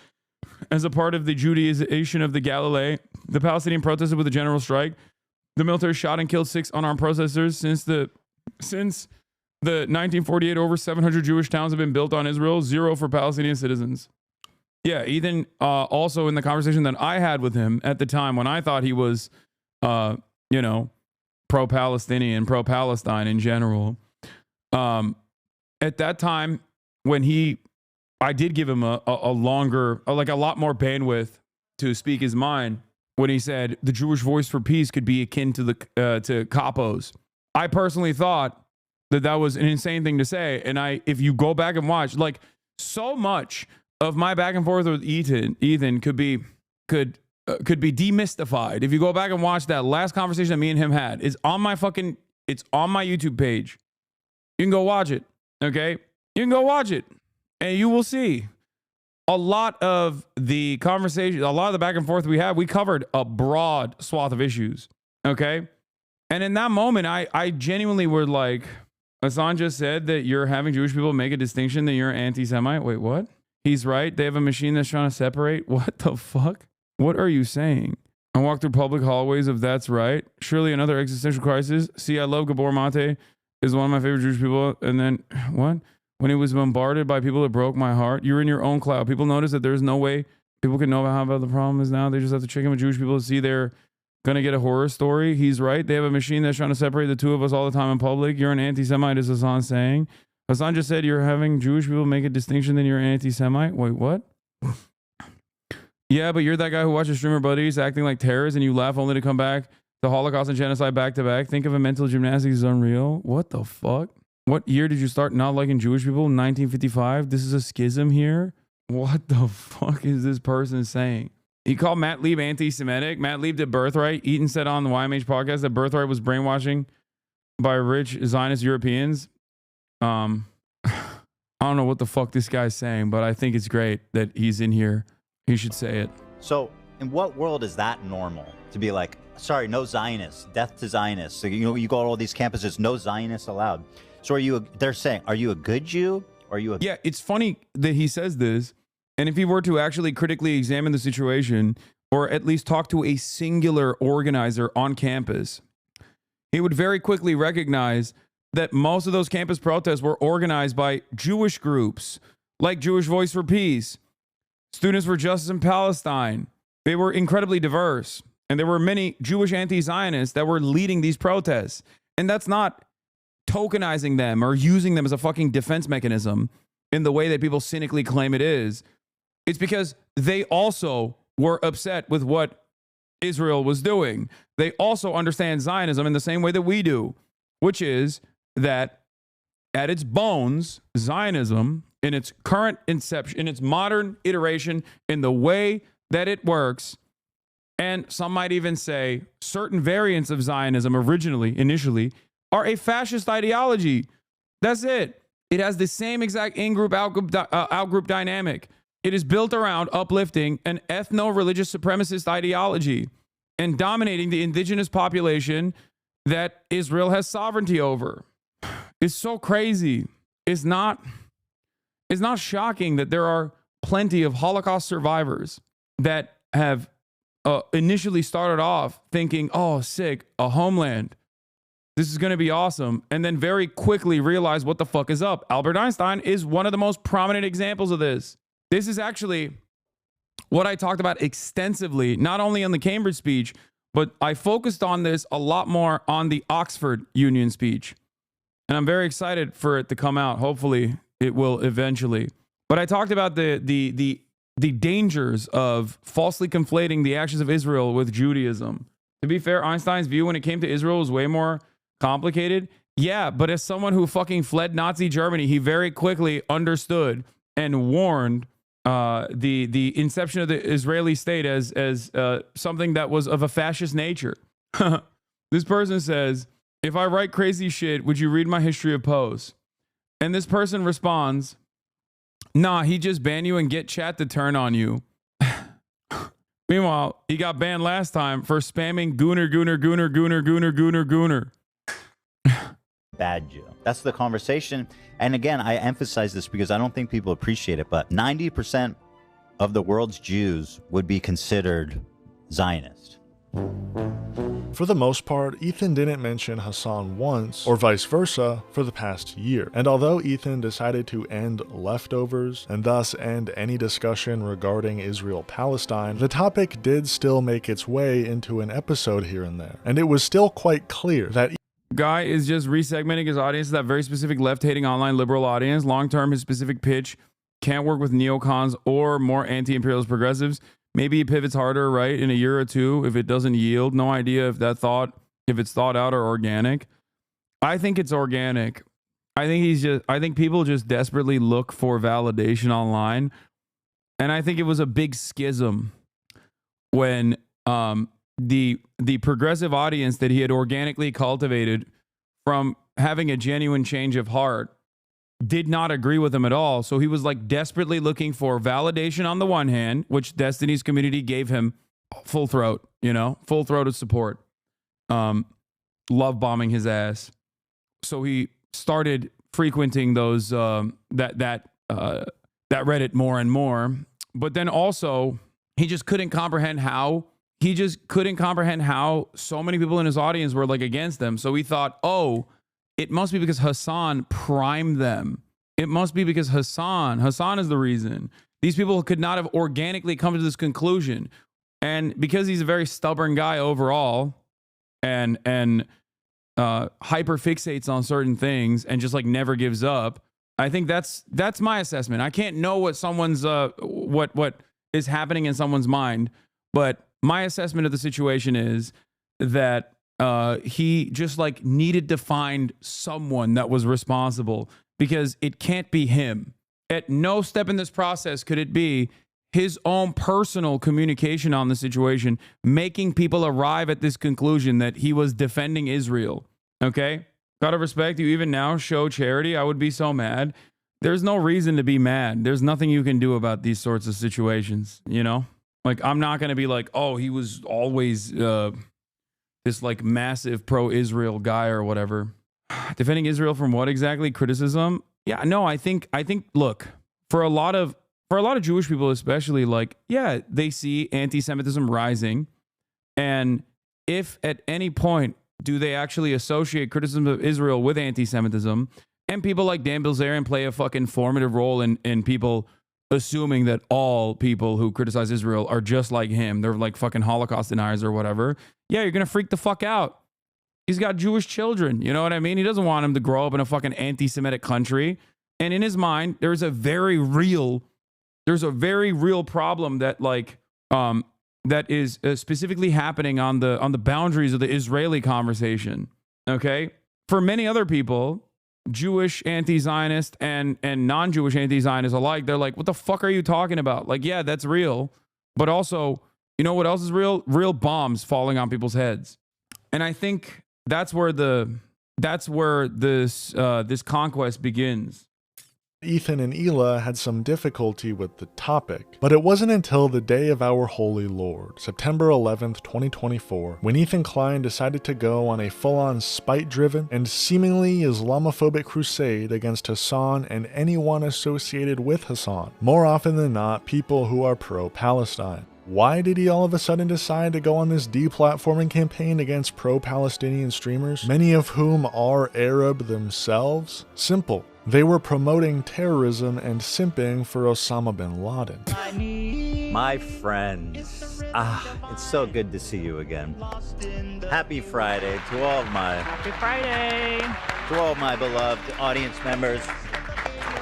As a part of the Judaization of the Galilee, the Palestinian protested with a general strike. The military shot and killed 6 unarmed protesters. Since the 1948, over 700 Jewish towns have been built on Israel, 0 for Palestinian citizens. Yeah, Ethan, also in the conversation that I had with him at the time when I thought he was, pro-Palestinian, pro-Palestine in general. At that time, when I did give him a longer, like a lot more bandwidth to speak his mind when he said the Jewish voice for peace could be akin to to capos. I personally thought that was an insane thing to say. And if you go back and watch, like, so much of my back and forth with Ethan could be demystified. If you go back and watch that last conversation that me and him had, it's on my YouTube page. You can go watch it. Okay. You can go watch it and you will see a lot of the conversation, a lot of the back and forth we had. We covered a broad swath of issues. Okay. And in that moment, I genuinely were like, Hassan just said that you're having Jewish people make a distinction that you're anti-Semite. Wait, what? He's right. They have a machine that's trying to separate. What the fuck? What are you saying? I walk through public hallways of that's right. Surely another existential crisis. See, I love Gabor Mate, is one of my favorite Jewish people. And then, what? When he was bombarded by people that broke my heart, you're in your own cloud. People notice that there's no way people can know how bad the problem is now. They just have to check in with Jewish people to see they're going to get a horror story. He's right. They have a machine that's trying to separate the two of us all the time in public. You're an anti-Semite, is Hassan saying. Hassan just said you're having Jewish people make a distinction, then you're an anti-Semite. Wait, what? Yeah, but you're that guy who watches streamer buddies acting like terrorists and you laugh only to come back to Holocaust and genocide back to back. Think of a mental gymnastics is unreal. What the fuck? What year did you start not liking Jewish people? 1955? This is a schism here? What the fuck is this person saying? He called Matt Lieb anti-Semitic. Matt Lieb did Birthright. Eaton said on the YMH podcast that Birthright was brainwashing by rich Zionist Europeans. I don't know what the fuck this guy's saying, but I think it's great that he's in here. He should say it. So in what world is that normal? To be like, sorry, no Zionists, death to Zionists. So, you know, you go to all these campuses, no Zionists allowed. So they're saying, are you a good Jew? Or are you a... Yeah, it's funny that he says this. And if he were to actually critically examine the situation, or at least talk to a singular organizer on campus, he would very quickly recognize that most of those campus protests were organized by Jewish groups, like Jewish Voice for Peace, Students for Justice in Palestine. They were incredibly diverse. And there were many Jewish anti-Zionists that were leading these protests. And that's not tokenizing them or using them as a fucking defense mechanism in the way that people cynically claim it is. It's because they also were upset with what Israel was doing. They also understand Zionism in the same way that we do, which is that at its bones, Zionism, in its current inception, in its modern iteration, in the way that it works, and some might even say certain variants of Zionism initially, are a fascist ideology. That's it. It has the same exact in-group, out-group dynamic. It is built around uplifting an ethno-religious supremacist ideology and dominating the indigenous population that Israel has sovereignty over. It's so crazy. It's not shocking that there are plenty of Holocaust survivors that have initially started off thinking, oh, sick, a homeland. This is going to be awesome. And then very quickly realize what the fuck is up. Albert Einstein is one of the most prominent examples of this. This is actually what I talked about extensively, not only on the Cambridge speech, but I focused on this a lot more on the Oxford Union speech. And I'm very excited for it to come out. Hopefully it will eventually. But I talked about the dangers of falsely conflating the actions of Israel with Judaism. To be fair, Einstein's view when it came to Israel was way more complicated. Yeah, but as someone who fucking fled Nazi Germany, he very quickly understood and warned the inception of the Israeli state as something that was of a fascist nature. This person says, if I write crazy shit, would you read my history of posts? And this person responds, nah, he just ban you and get chat to turn on you. Meanwhile, he got banned last time for spamming gooner. Bad Jew. That's the conversation. And again, I emphasize this because I don't think people appreciate it, but 90% of the world's Jews would be considered Zionist. For the most part, Ethan didn't mention Hasan once, or vice versa, for the past year. And although Ethan decided to end leftovers, and thus end any discussion regarding Israel-Palestine, the topic did still make its way into an episode here and there. And it was still quite clear that Guy is just resegmenting his audience to that very specific left-hating online liberal audience. Long-term, his specific pitch can't work with neocons or more anti-imperialist progressives. Maybe he pivots harder, right, in a year or two if it doesn't yield. No idea if it's thought out or organic. I think it's organic. I think people just desperately look for validation online. And I think it was a big schism when the progressive audience that he had organically cultivated from having a genuine change of heart did not agree with him at all. So he was like desperately looking for validation on the one hand, which Destiny's community gave him full throated support, love bombing his ass. So he started frequenting those that Reddit more and more. But then also he just couldn't comprehend how so many people in his audience were like against them. So he thought, oh, it must be because Hasan primed them. It must be because Hasan is the reason. These people could not have organically come to this conclusion. And because he's a very stubborn guy overall and hyper fixates on certain things and just like never gives up, I think that's my assessment. I can't know what someone's what is happening in someone's mind, but my assessment of the situation is that he just like needed to find someone that was responsible because it can't be him. At no step in this process could it be his own personal communication on the situation, making people arrive at this conclusion that he was defending Israel. Okay? Out of respect, you even now show charity. I would be so mad. There's no reason to be mad. There's nothing you can do about these sorts of situations, you know? Like, I'm not going to be like, oh, he was always this like massive pro-Israel guy or whatever. Defending Israel from what exactly? Criticism? Yeah, no, I think look, for a lot of Jewish people especially, like, yeah, they see anti-Semitism rising, and if at any point do they actually associate criticism of Israel with anti-Semitism, and people like Dan Bilzerian play a fucking formative role in people assuming that all people who criticize Israel are just like him, they're like fucking Holocaust deniers or whatever, yeah, you're gonna freak the fuck out. He's got Jewish children, you know what I mean? He doesn't want them to grow up in a fucking anti-Semitic country. And in his mind, there's a very real problem that like that is specifically happening on the boundaries of the Israeli conversation. Okay, for many other people, Jewish anti-Zionist and non-Jewish anti-Zionist alike, they're like, what the fuck are you talking about? Like, yeah, that's real, but also, you know what else is real? Real bombs falling on people's heads. And I think that's where this conquest begins. Ethan and Ela had some difficulty with the topic, but it wasn't until the day of our Holy Lord, September 11th, 2024, when Ethan Klein decided to go on a full-on spite-driven and seemingly Islamophobic crusade against Hasan and anyone associated with Hasan, more often than not people who are pro-Palestine. Why did he all of a sudden decide to go on this deplatforming campaign against pro-Palestinian streamers, many of whom are Arab themselves? Simple. They were promoting terrorism and simping for Osama bin Laden. My friends, it's so good to see you again. Happy Friday to all of my beloved audience members,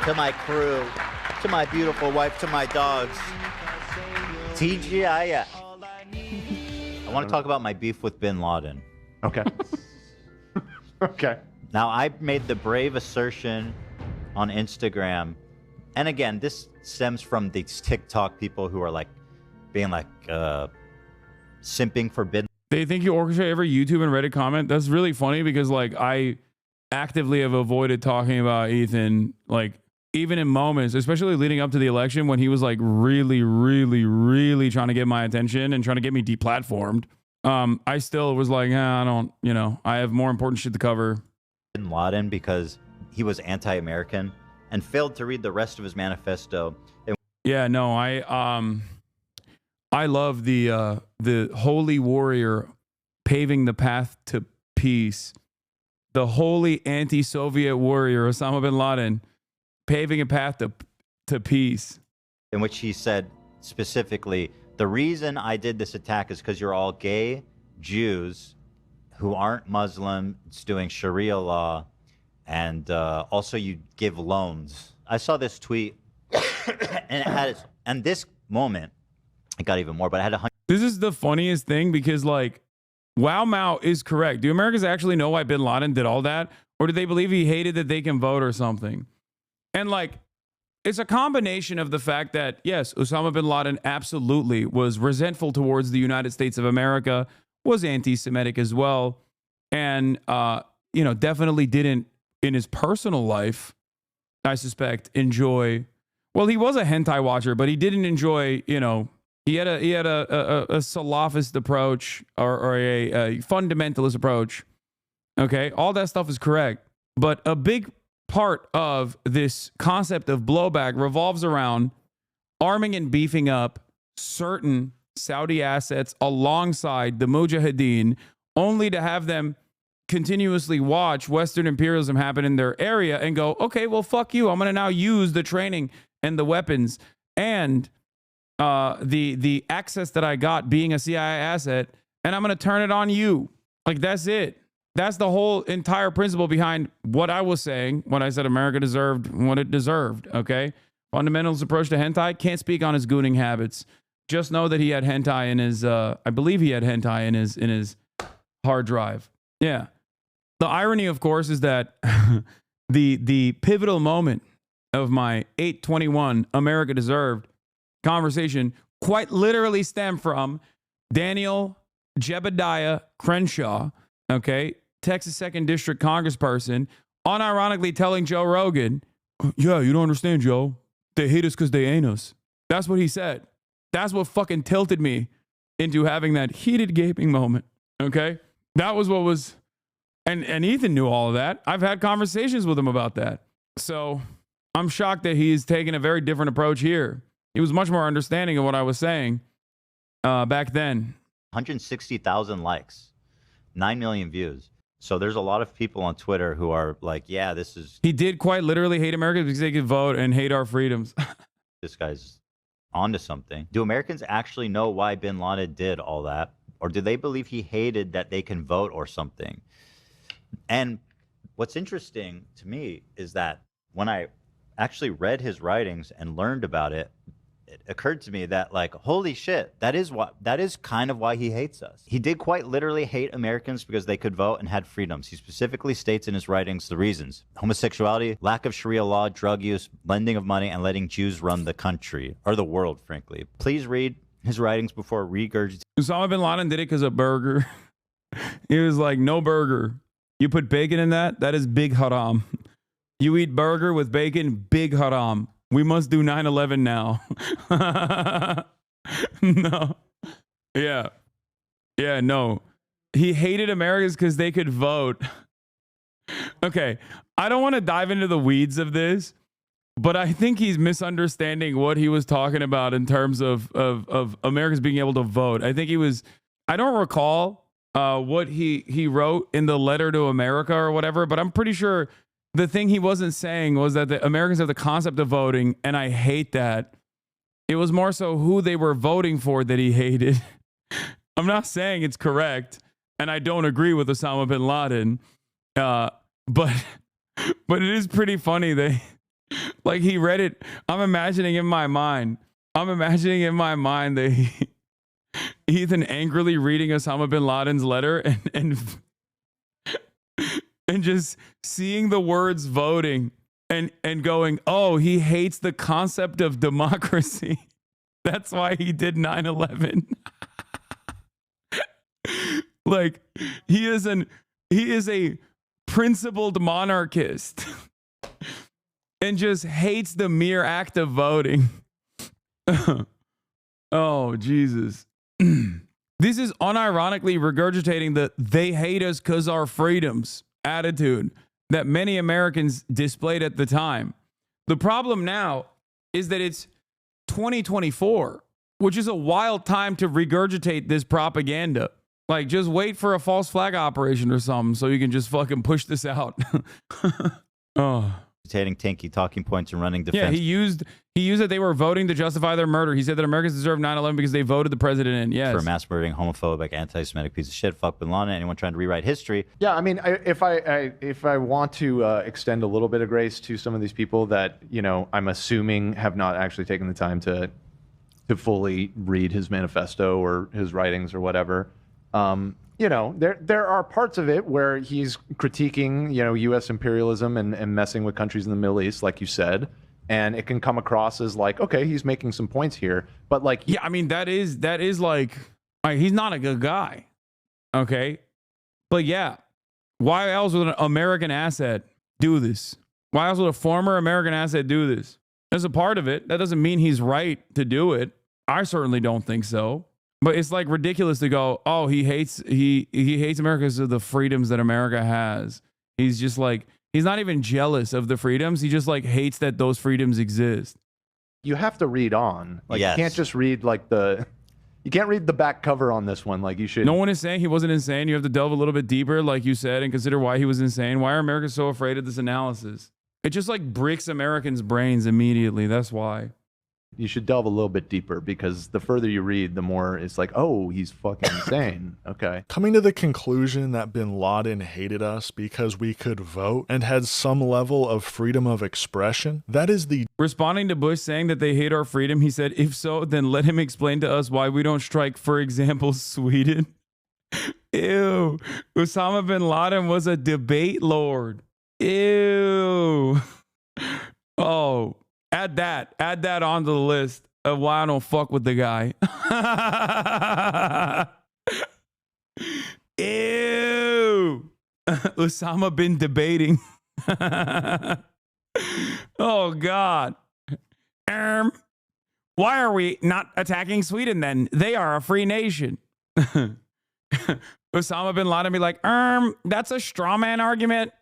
to my crew, to my beautiful wife, to my dogs. TGIF. I want to talk about my beef with bin Laden. Okay. Okay. Now, I made the brave assertion on Instagram, and again, this stems from these TikTok people who are like being like simping for bin. They think you orchestrate every YouTube and Reddit comment. That's really funny because like I actively have avoided talking about Ethan, like even in moments, especially leading up to the election when he was like really trying to get my attention and trying to get me deplatformed. I still was like, I don't, I have more important shit to cover. Bin Laden because he was anti-American and failed to read the rest of his manifesto. Yeah, no, I love the holy warrior paving the path to peace. The holy anti-Soviet warrior Osama bin Laden paving a path to peace. In which he said specifically, the reason I did this attack is because you're all gay Jews who aren't Muslims doing Sharia law, and also you give loans. I saw this tweet, and it had, and this moment, it got even more, but I had This is the funniest thing because like, Wow Mao is correct. Do Americans actually know why bin Laden did all that? Or do they believe he hated that they can vote or something? And like, it's a combination of the fact that, yes, Osama bin Laden absolutely was resentful towards the United States of America, was anti-Semitic as well, and, definitely didn't, in his personal life, I suspect, enjoy, well, he was a hentai watcher, but he didn't enjoy, he had a Salafist approach or a fundamentalist approach. Okay, all that stuff is correct. But a big part of this concept of blowback revolves around arming and beefing up certain Saudi assets alongside the Mujahideen, only to have them continuously watch Western imperialism happen in their area and go, okay, well, fuck you. I'm going to now use the training and the weapons and the access that I got being a CIA asset, and I'm going to turn it on you. Like, that's it. That's the whole entire principle behind what I was saying when I said America deserved what it deserved, okay? Fundamentalist approach to hentai. Can't speak on his gooning habits. Just know that he had hentai in his, I believe he had hentai in his hard drive. Yeah. The irony, of course, is that the pivotal moment of my 8/21 America deserved conversation quite literally stemmed from Daniel Jebediah Crenshaw, okay? Texas 2nd District Congressperson, unironically telling Joe Rogan, yeah, you don't understand, Joe. They hate us because they ain't us. That's what he said. That's what fucking tilted me into having that heated gaping moment. Okay? That was what was... And Ethan knew all of that. I've had conversations with him about that. So I'm shocked that he's taken a very different approach here. He was much more understanding of what I was saying back then. 160,000 likes, 9 million views. So there's a lot of people on Twitter who are like, yeah, this is... He did quite literally hate Americans because they could vote and hate our freedoms. This guy's onto something. Do Americans actually know why bin Laden did all that? Or do they believe he hated that they can vote or something? And what's interesting to me is that when I actually read his writings and learned about it, it occurred to me that, like, holy shit, that is kind of why he hates us. He did quite literally hate Americans because they could vote and had freedoms. He specifically states in his writings the reasons: homosexuality, lack of Sharia law, drug use, lending of money, and letting Jews run the country, or the world, frankly. Please read his writings before regurgitating. Osama bin Laden did it because of burger. He was like, no burger. You put bacon in that? That is big haram. You eat burger with bacon, big haram. We must do 9/11 now. No. Yeah. Yeah, no. He hated Americans because they could vote. Okay. I don't want to dive into the weeds of this, but I think he's misunderstanding what he was talking about in terms of Americans being able to vote. I think he was... I don't recall what he wrote in the letter to America or whatever, but I'm pretty sure the thing he wasn't saying was that the Americans have the concept of voting, and I hate that. It was more so who they were voting for that he hated. I'm not saying it's correct, and I don't agree with Osama bin Laden, but it is pretty funny. Like, he read it. I'm imagining in my mind that Ethan angrily reading Osama bin Laden's letter and just seeing the words voting and going, oh, he hates the concept of democracy. That's why he did 9/11. Like, he is a principled monarchist and just hates the mere act of voting. Oh, Jesus. This is unironically regurgitating the they hate us because our freedoms attitude that many Americans displayed at the time. The problem now is that it's 2024, which is a wild time to regurgitate this propaganda. Like, just wait for a false flag operation or something so you can just fucking push this out. Oh. Tanky talking points and running defense. Yeah, he used that they were voting to justify their murder. He said that Americans deserve 9/11 because they voted the president in. Yes. For mass murdering, homophobic, anti-Semitic piece of shit. Fuck bin Laden. Anyone trying to rewrite history. Yeah, I mean, if I want to extend a little bit of grace to some of these people that, you know, I'm assuming have not actually taken the time to fully read his manifesto or his writings or whatever. You know, there are parts of it where he's critiquing, you know, U.S. imperialism and messing with countries in the Middle East, like you said, and it can come across as like, okay, he's making some points here, but like, yeah, I mean, that is like, he's not a good guy, okay, but yeah, why else would an American asset do this? Why else would a former American asset do this? As a part of it, that doesn't mean he's right to do it. I certainly don't think so. But it's like ridiculous to go, oh, he hates America because of the freedoms that America has. He's just like, he's not even jealous of the freedoms. He just like hates that those freedoms exist. You have to read on. Like, yes. You can't just read like you can't read the back cover on this one. Like, you should. No one is saying he wasn't insane. You have to delve a little bit deeper, like you said, and consider why he was insane. Why are Americans so afraid of this analysis? It just like bricks Americans' brains immediately. That's why. You should delve a little bit deeper, because the further you read, the more it's like, oh, he's fucking insane. Okay. Coming to the conclusion that bin Laden hated us because we could vote and had some level of freedom of expression, that is the... Responding to Bush saying that they hate our freedom, he said, if so, then let him explain to us why we don't strike, for example, Sweden. Ew. Osama bin Laden was a debate lord. Ew. Oh. Add that onto the list of why I don't fuck with the guy. Ew. Osama been debating. Oh God. Why are we not attacking Sweden then? They are a free nation. Osama bin Laden be like, that's a straw man argument.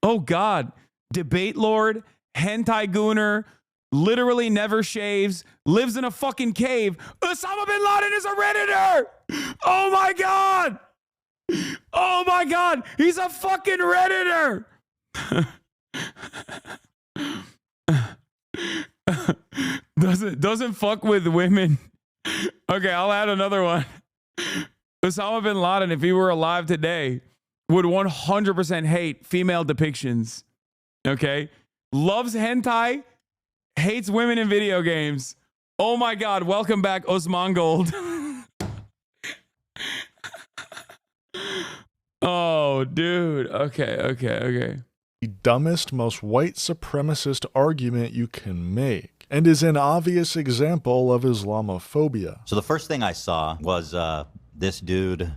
Oh God. Debate lord, hentai gooner, literally never shaves, lives in a fucking cave. Osama bin Laden is a Redditor. Oh my God. Oh my God. He's a fucking Redditor. Doesn't fuck with women. Okay, I'll add another one. Osama bin Laden, if he were alive today, would 100% hate female depictions. Okay? Loves hentai, hates women in video games. Oh my God, welcome back, Osman Gold. Oh, dude. Okay. The dumbest, most white supremacist argument you can make, and is an obvious example of Islamophobia. So the first thing I saw was this dude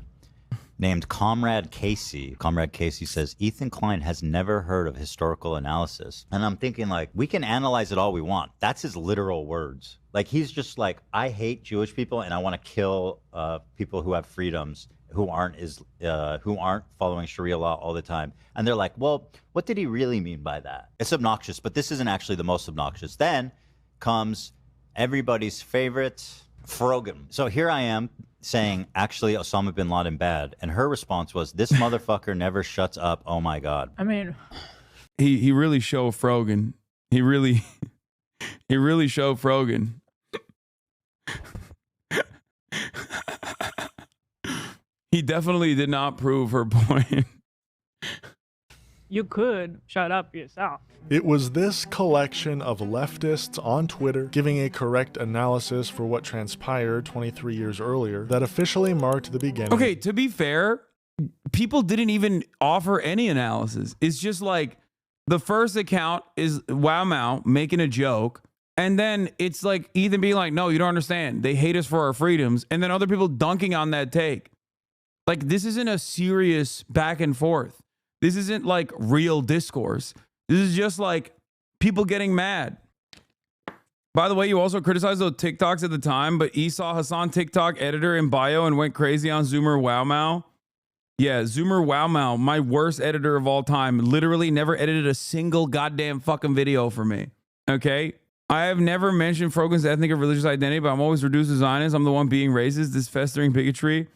named Comrade Casey. Comrade Casey says, Ethan Klein has never heard of historical analysis. And I'm thinking, like, we can analyze it all we want. That's his literal words. Like, he's just like, I hate Jewish people and I want to kill people who have freedoms, who aren't following Sharia law all the time. And they're like, well, what did he really mean by that? It's obnoxious, but this isn't actually the most obnoxious. Then comes everybody's favorite, Frogan. So here I am saying, actually, Osama bin Laden bad. And her response was, this motherfucker never shuts up. Oh my God. I mean, he really showed Frogan. He really showed Frogan. He definitely did not prove her point. you could shut up yourself. It was this collection of leftists on Twitter giving a correct analysis for what transpired 23 years earlier that officially marked the beginning. Okay, to be fair, people didn't even offer any analysis. It's just like the first account is Wow Mao making a joke. And then it's like Ethan being like, no, you don't understand. They hate us for our freedoms. And then other people dunking on that take. Like, this isn't a serious back and forth. This isn't like real discourse. This is just like people getting mad. By the way, you also criticized those TikToks at the time, but Esau Hassan TikTok editor in bio and went crazy on Zoomer Wow Mao. Yeah, Zoomer Wow Mao, my worst editor of all time, literally never edited a single goddamn fucking video for me. Okay? I have never mentioned Frogan's ethnic or religious identity, but I'm always reduced to Zionist. I'm the one being racist, this festering bigotry.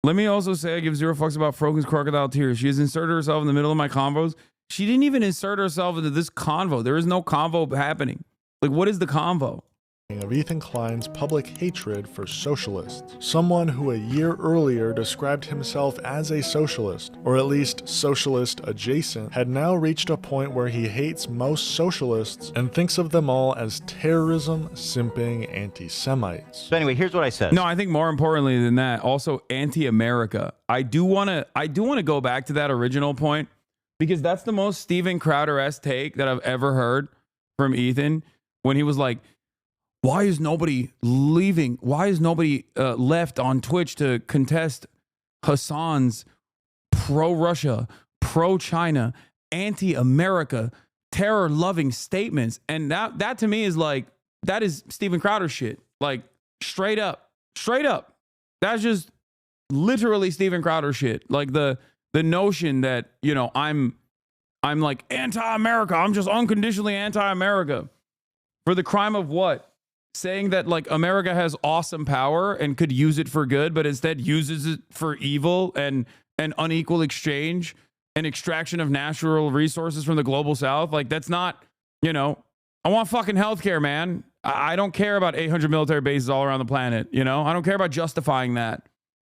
Let me also say I give zero fucks about Frogan's crocodile tears. She has inserted herself in the middle of my convos. She didn't even insert herself into this convo. There is no convo happening. Like, what is the convo? Of Ethan Klein's public hatred for socialists. Someone who a year earlier described himself as a socialist, or at least socialist adjacent, had now reached a point where he hates most socialists and thinks of them all as terrorism, simping anti-Semites. So anyway, here's what I said. No, I think more importantly than that, also anti-America. I do want to go back to that original point because that's the most Steven Crowder-esque take that I've ever heard from Ethan when he was like, why is nobody leaving? Why is nobody left on Twitch to contest Hassan's pro-Russia, pro-China, anti-America, terror-loving statements? And that to me is like, that is Steven Crowder shit. Like, straight up. That's just literally Steven Crowder shit. Like the notion that, you know, I'm like anti-America. I'm just unconditionally anti-America. For the crime of what? Saying that like America has awesome power and could use it for good, but instead uses it for evil and an unequal exchange and extraction of natural resources from the global south. Like, that's not, you know, I want fucking healthcare, man. I don't care about 800 military bases all around the planet. You know, I don't care about justifying that.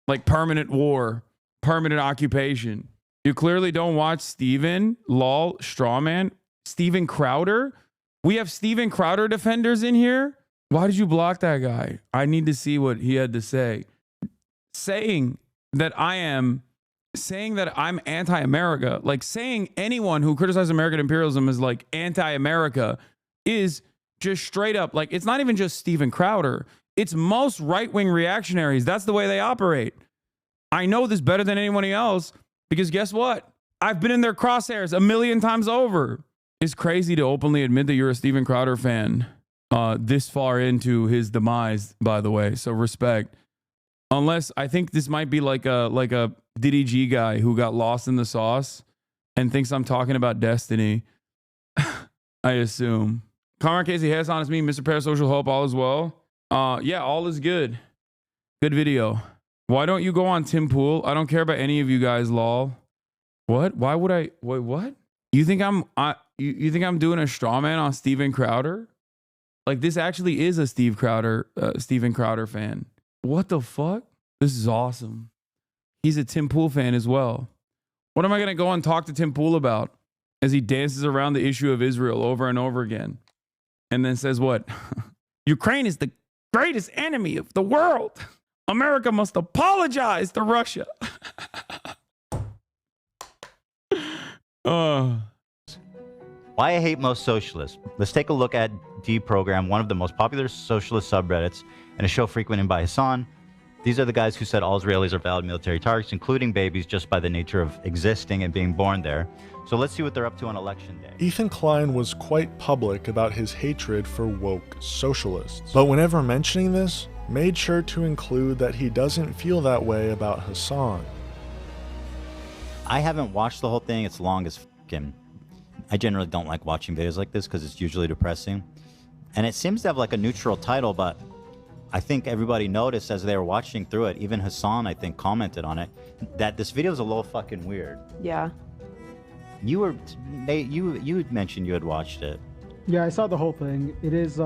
Like permanent war, permanent occupation. You clearly don't watch Steven, lol, strawman, Steven Crowder. We have Steven Crowder defenders in here. Why did you block that guy? I need to see what he had to say. Saying that I'm anti-America, like saying anyone who criticizes American imperialism is like anti-America is just straight up, like, it's not even just Steven Crowder. It's most right-wing reactionaries. That's the way they operate. I know this better than anyone else because guess what? I've been in their crosshairs a million times over. It's crazy to openly admit that you're a Steven Crowder fan this far into his demise, by the way. So respect. Unless I think this might be like a Diddy G guy who got lost in the sauce and thinks I'm talking about Destiny. I assume. Conrad Casey, Hassan is me, Mr. Parasocial Hope, all is well. Yeah, all is good. Good video. Why don't you go on Tim Pool? I don't care about any of you guys, lol. What? Why would I? Wait, what? You think you think I'm doing a straw man on Steven Crowder? Like this actually is a Steven Crowder fan. What the fuck? This is awesome. He's a Tim Pool fan as well. What am I going to go and talk to Tim Pool about as he dances around the issue of Israel over and over again? And then says what? Ukraine is the greatest enemy of the world. America must apologize to Russia. Why I hate most socialists. Let's take a look at Deprogram, one of the most popular socialist subreddits, and a show frequented by Hasan. These are the guys who said all Israelis are valid military targets, including babies, just by the nature of existing and being born there. So let's see what they're up to on election day. Ethan Klein was quite public about his hatred for woke socialists, but whenever mentioning this, made sure to include that he doesn't feel that way about Hasan. I haven't watched the whole thing. It's long as f***ing. I generally don't like watching videos like this because it's usually depressing. And it seems to have like a neutral title, but I think everybody noticed as they were watching through it, even Hasan, I think, commented on it, that this video is a little fucking weird. Yeah. You had mentioned you had watched it. Yeah, I saw the whole thing. It is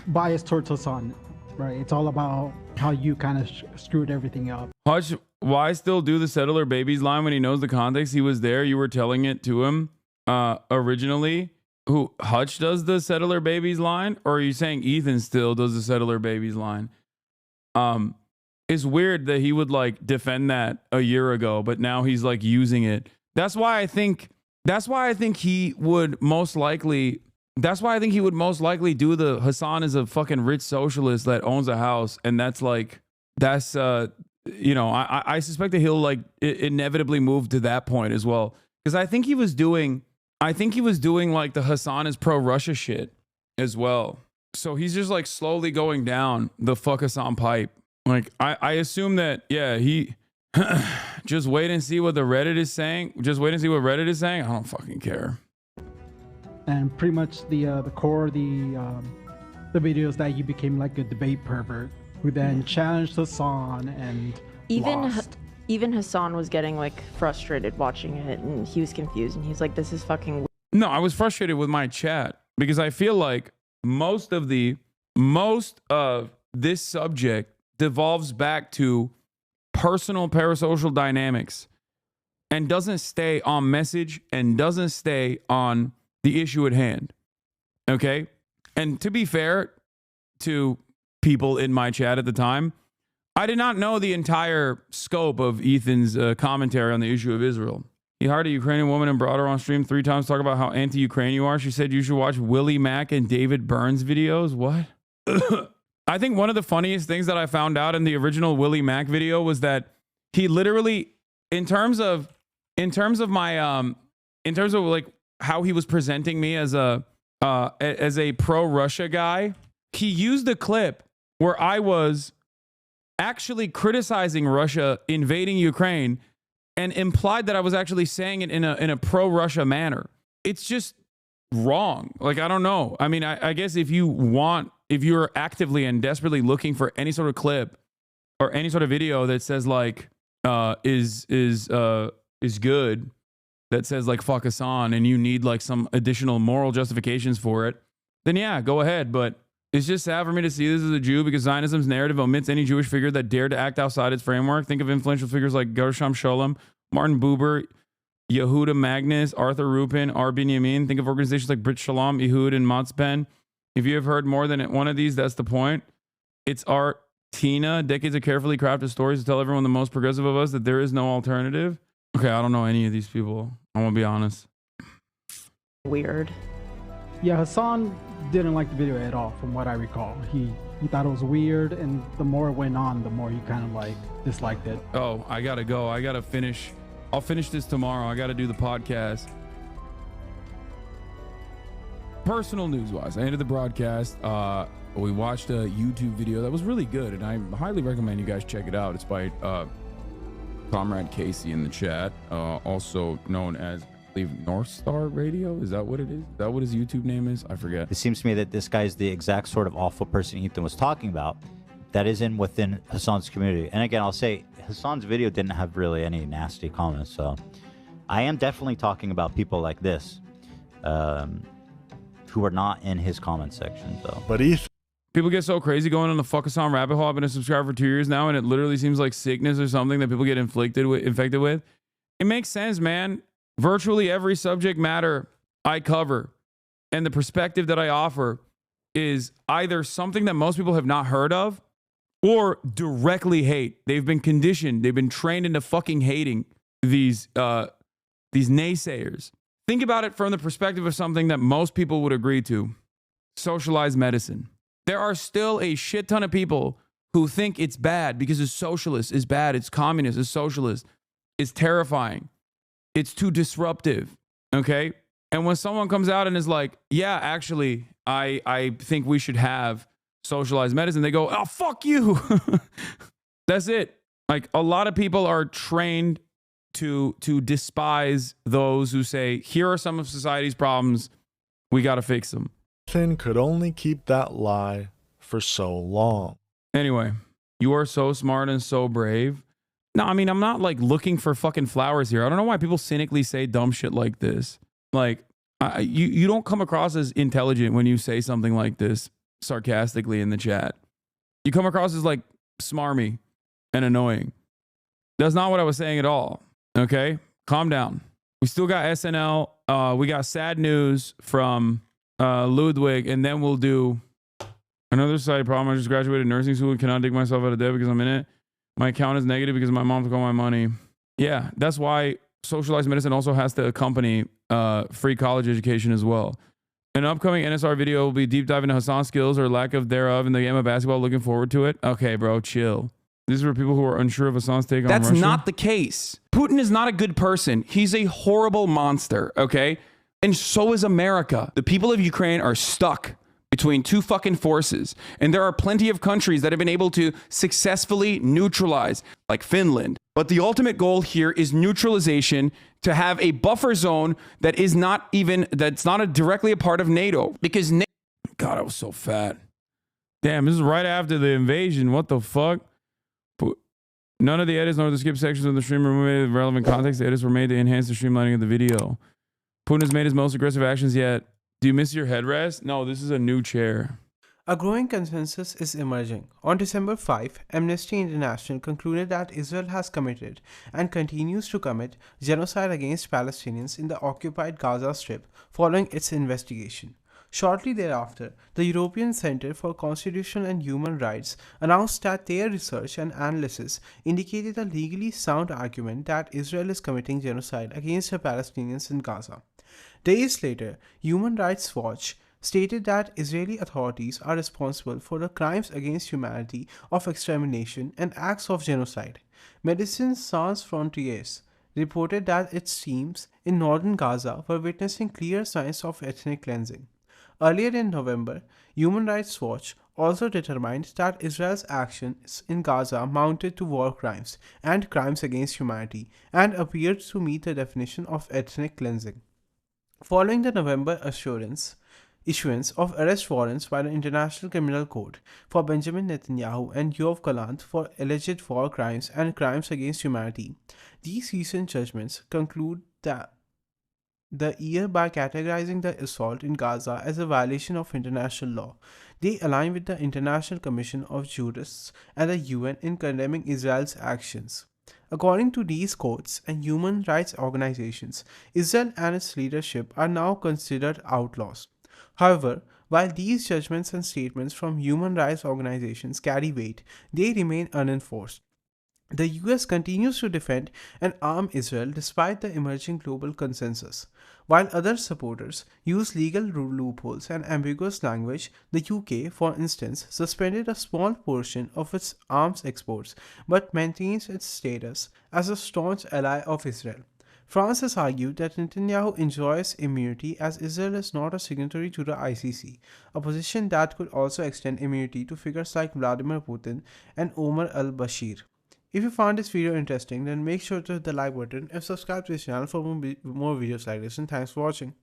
biased towards Hasan, right? It's all about how you kind of screwed everything up. Hutch, why still do the settler babies line when he knows the context? He was there. You were telling it to him originally. Who, Hutch does the settler babies line? Or are you saying Ethan still does the settler babies line? It's weird that he would like defend that a year ago, but now he's like using it. That's why I think he would most likely do the Hasan is a fucking rich socialist that owns a house, and I suspect that he'll like inevitably move to that point as well. Because I think he was doing like the Hasan is pro-Russia shit as well. So he's just like slowly going down the fuck Hasan pipe. Like I assume that, yeah, he just wait and see what the Reddit is saying. Just wait and see what Reddit is saying. I don't fucking care. And pretty much the core of the videos that you became like a debate pervert who then challenged Hasan and lost. Even Hasan was getting like frustrated watching it, and he was confused, and he was like, this is fucking weird. No, I was frustrated with my chat because I feel like most of this subject devolves back to personal parasocial dynamics and doesn't stay on message and doesn't stay on the issue at hand. Okay? And to be fair to people in my chat at the time, I did not know the entire scope of Ethan's commentary on the issue of Israel. He hired a Ukrainian woman and brought her on stream 3 times to talk about how anti-Ukraine you are. She said you should watch Willie Mack and David Burns videos. What? I think one of the funniest things that I found out in the original Willie Mack video was that he literally, in terms of like how he was presenting me as a pro-Russia guy, he used a clip where I was actually criticizing Russia invading Ukraine and implied that I was actually saying it in a pro-Russia manner. It's just wrong. Like, I don't know. I mean, I guess if you're actively and desperately looking for any sort of clip or any sort of video that says like is good, that says like fuck Hasan, and you need like some additional moral justifications for it, then yeah, go ahead. But it's just sad for me to see this as a Jew because Zionism's narrative omits any Jewish figure that dared to act outside its framework. Think of influential figures like Gershom Scholem, Martin Buber, Yehuda Magnus, Arthur Rupin, R. Binyamin. Think of organizations like Brit Shalom, Ehud, and Motzpen. If you have heard more than one of these, that's the point. It's art. Tina, decades of carefully crafted stories to tell everyone the most progressive of us that there is no alternative. Okay, I don't know any of these people. I won't be honest. Weird. Yeah, Hasan didn't like the video at all, from what I recall. He You thought it was weird, and the more it went on, the more you kind of like disliked it. Oh, I gotta go. I gotta finish. I'll finish this tomorrow. I gotta do the podcast. Personal news wise, I ended the broadcast. We watched a YouTube video that was really good, and I highly recommend you guys check it out. It's by Comrade Casey in the chat, also known as, I believe, North Star Radio. Is that what it is? Is that what his YouTube name is? I forget. It seems to me that this guy is the exact sort of awful person Ethan was talking about that is within Hasan's community. And again, I'll say Hasan's video didn't have really any nasty comments, so I am definitely talking about people like this who are not in his comment section. So, but people get so crazy going on the fuck Hasan rabbit hole. I've been a subscriber for 2 years now, and it literally seems like sickness or something that people get infected with. It makes sense, man. Virtually every subject matter I cover and the perspective that I offer is either something that most people have not heard of or directly hate. They've been conditioned. They've been trained into fucking hating these naysayers. Think about it from the perspective of something that most people would agree to. Socialized medicine. There are still a shit ton of people who think it's bad because it's socialist, it's bad, it's communist, it's socialist, it's terrifying, it's too disruptive, okay? And when someone comes out and is like, yeah, actually, I think we should have socialized medicine, they go, oh, fuck you. That's it. Like, a lot of people are trained to despise those who say, here are some of society's problems, we got to fix them. Ethan could only keep that lie for so long. Anyway, you are so smart and so brave. No, I mean, I'm not like looking for fucking flowers here. I don't know why people cynically say dumb shit like this. Like, you don't come across as intelligent when you say something like this sarcastically in the chat. You come across as like smarmy and annoying. That's not what I was saying at all. Okay? Calm down. We still got SNL. We got sad news from Ludwig, and then we'll do another side problem. I just graduated nursing school and cannot dig myself out of debt because I'm in it. My account is negative because my mom took all my money. Yeah, that's why socialized medicine also has to accompany free college education as well. An upcoming NSR video will be deep dive into Hasan's skills or lack of thereof in the game of basketball. Looking forward to it. Okay, bro, chill. This is for people who are unsure of Hasan's take on Russia. That's not the case. Putin is not a good person. He's a horrible monster, okay? And so is America. The people of Ukraine are stuck between two fucking forces. And there are plenty of countries that have been able to successfully neutralize, like Finland. But the ultimate goal here is neutralization, to have a buffer zone that is not even, that's not directly a part of NATO. Because God, I was so fat. Damn, this is right after the invasion. What the fuck? None of the edits nor the skip sections of the stream were made with relevant context. The edits were made to enhance the streamlining of the video. Putin has made his most aggressive actions yet. Do you miss your headrest? No, this is a new chair. A growing consensus is emerging. On December 5, Amnesty International concluded that Israel has committed and continues to commit genocide against Palestinians in the occupied Gaza Strip following its investigation. Shortly thereafter, the European Centre for Constitutional and Human Rights announced that their research and analysis indicated a legally sound argument that Israel is committing genocide against the Palestinians in Gaza. Days later, Human Rights Watch stated that Israeli authorities are responsible for the crimes against humanity of extermination and acts of genocide. Médecins Sans Frontières reported that its teams in northern Gaza were witnessing clear signs of ethnic cleansing. Earlier in November, Human Rights Watch also determined that Israel's actions in Gaza amounted to war crimes and crimes against humanity and appeared to meet the definition of ethnic cleansing. Following the November issuance of arrest warrants by the International Criminal Court for Benjamin Netanyahu and Yoav Gallant for alleged war crimes and crimes against humanity, these recent judgments conclude that the year by categorizing the assault in Gaza as a violation of international law. They align with the International Commission of Jurists and the UN in condemning Israel's actions. According to these courts and human rights organizations, Israel and its leadership are now considered outlaws. However, while these judgments and statements from human rights organizations carry weight, they remain unenforced. The US continues to defend and arm Israel despite the emerging global consensus. While other supporters use legal loopholes and ambiguous language, the UK, for instance, suspended a small portion of its arms exports but maintains its status as a staunch ally of Israel. France has argued that Netanyahu enjoys immunity as Israel is not a signatory to the ICC, a position that could also extend immunity to figures like Vladimir Putin and Omar al-Bashir. If you found this video interesting, then make sure to hit the like button and subscribe to this channel for more videos like this, and thanks for watching.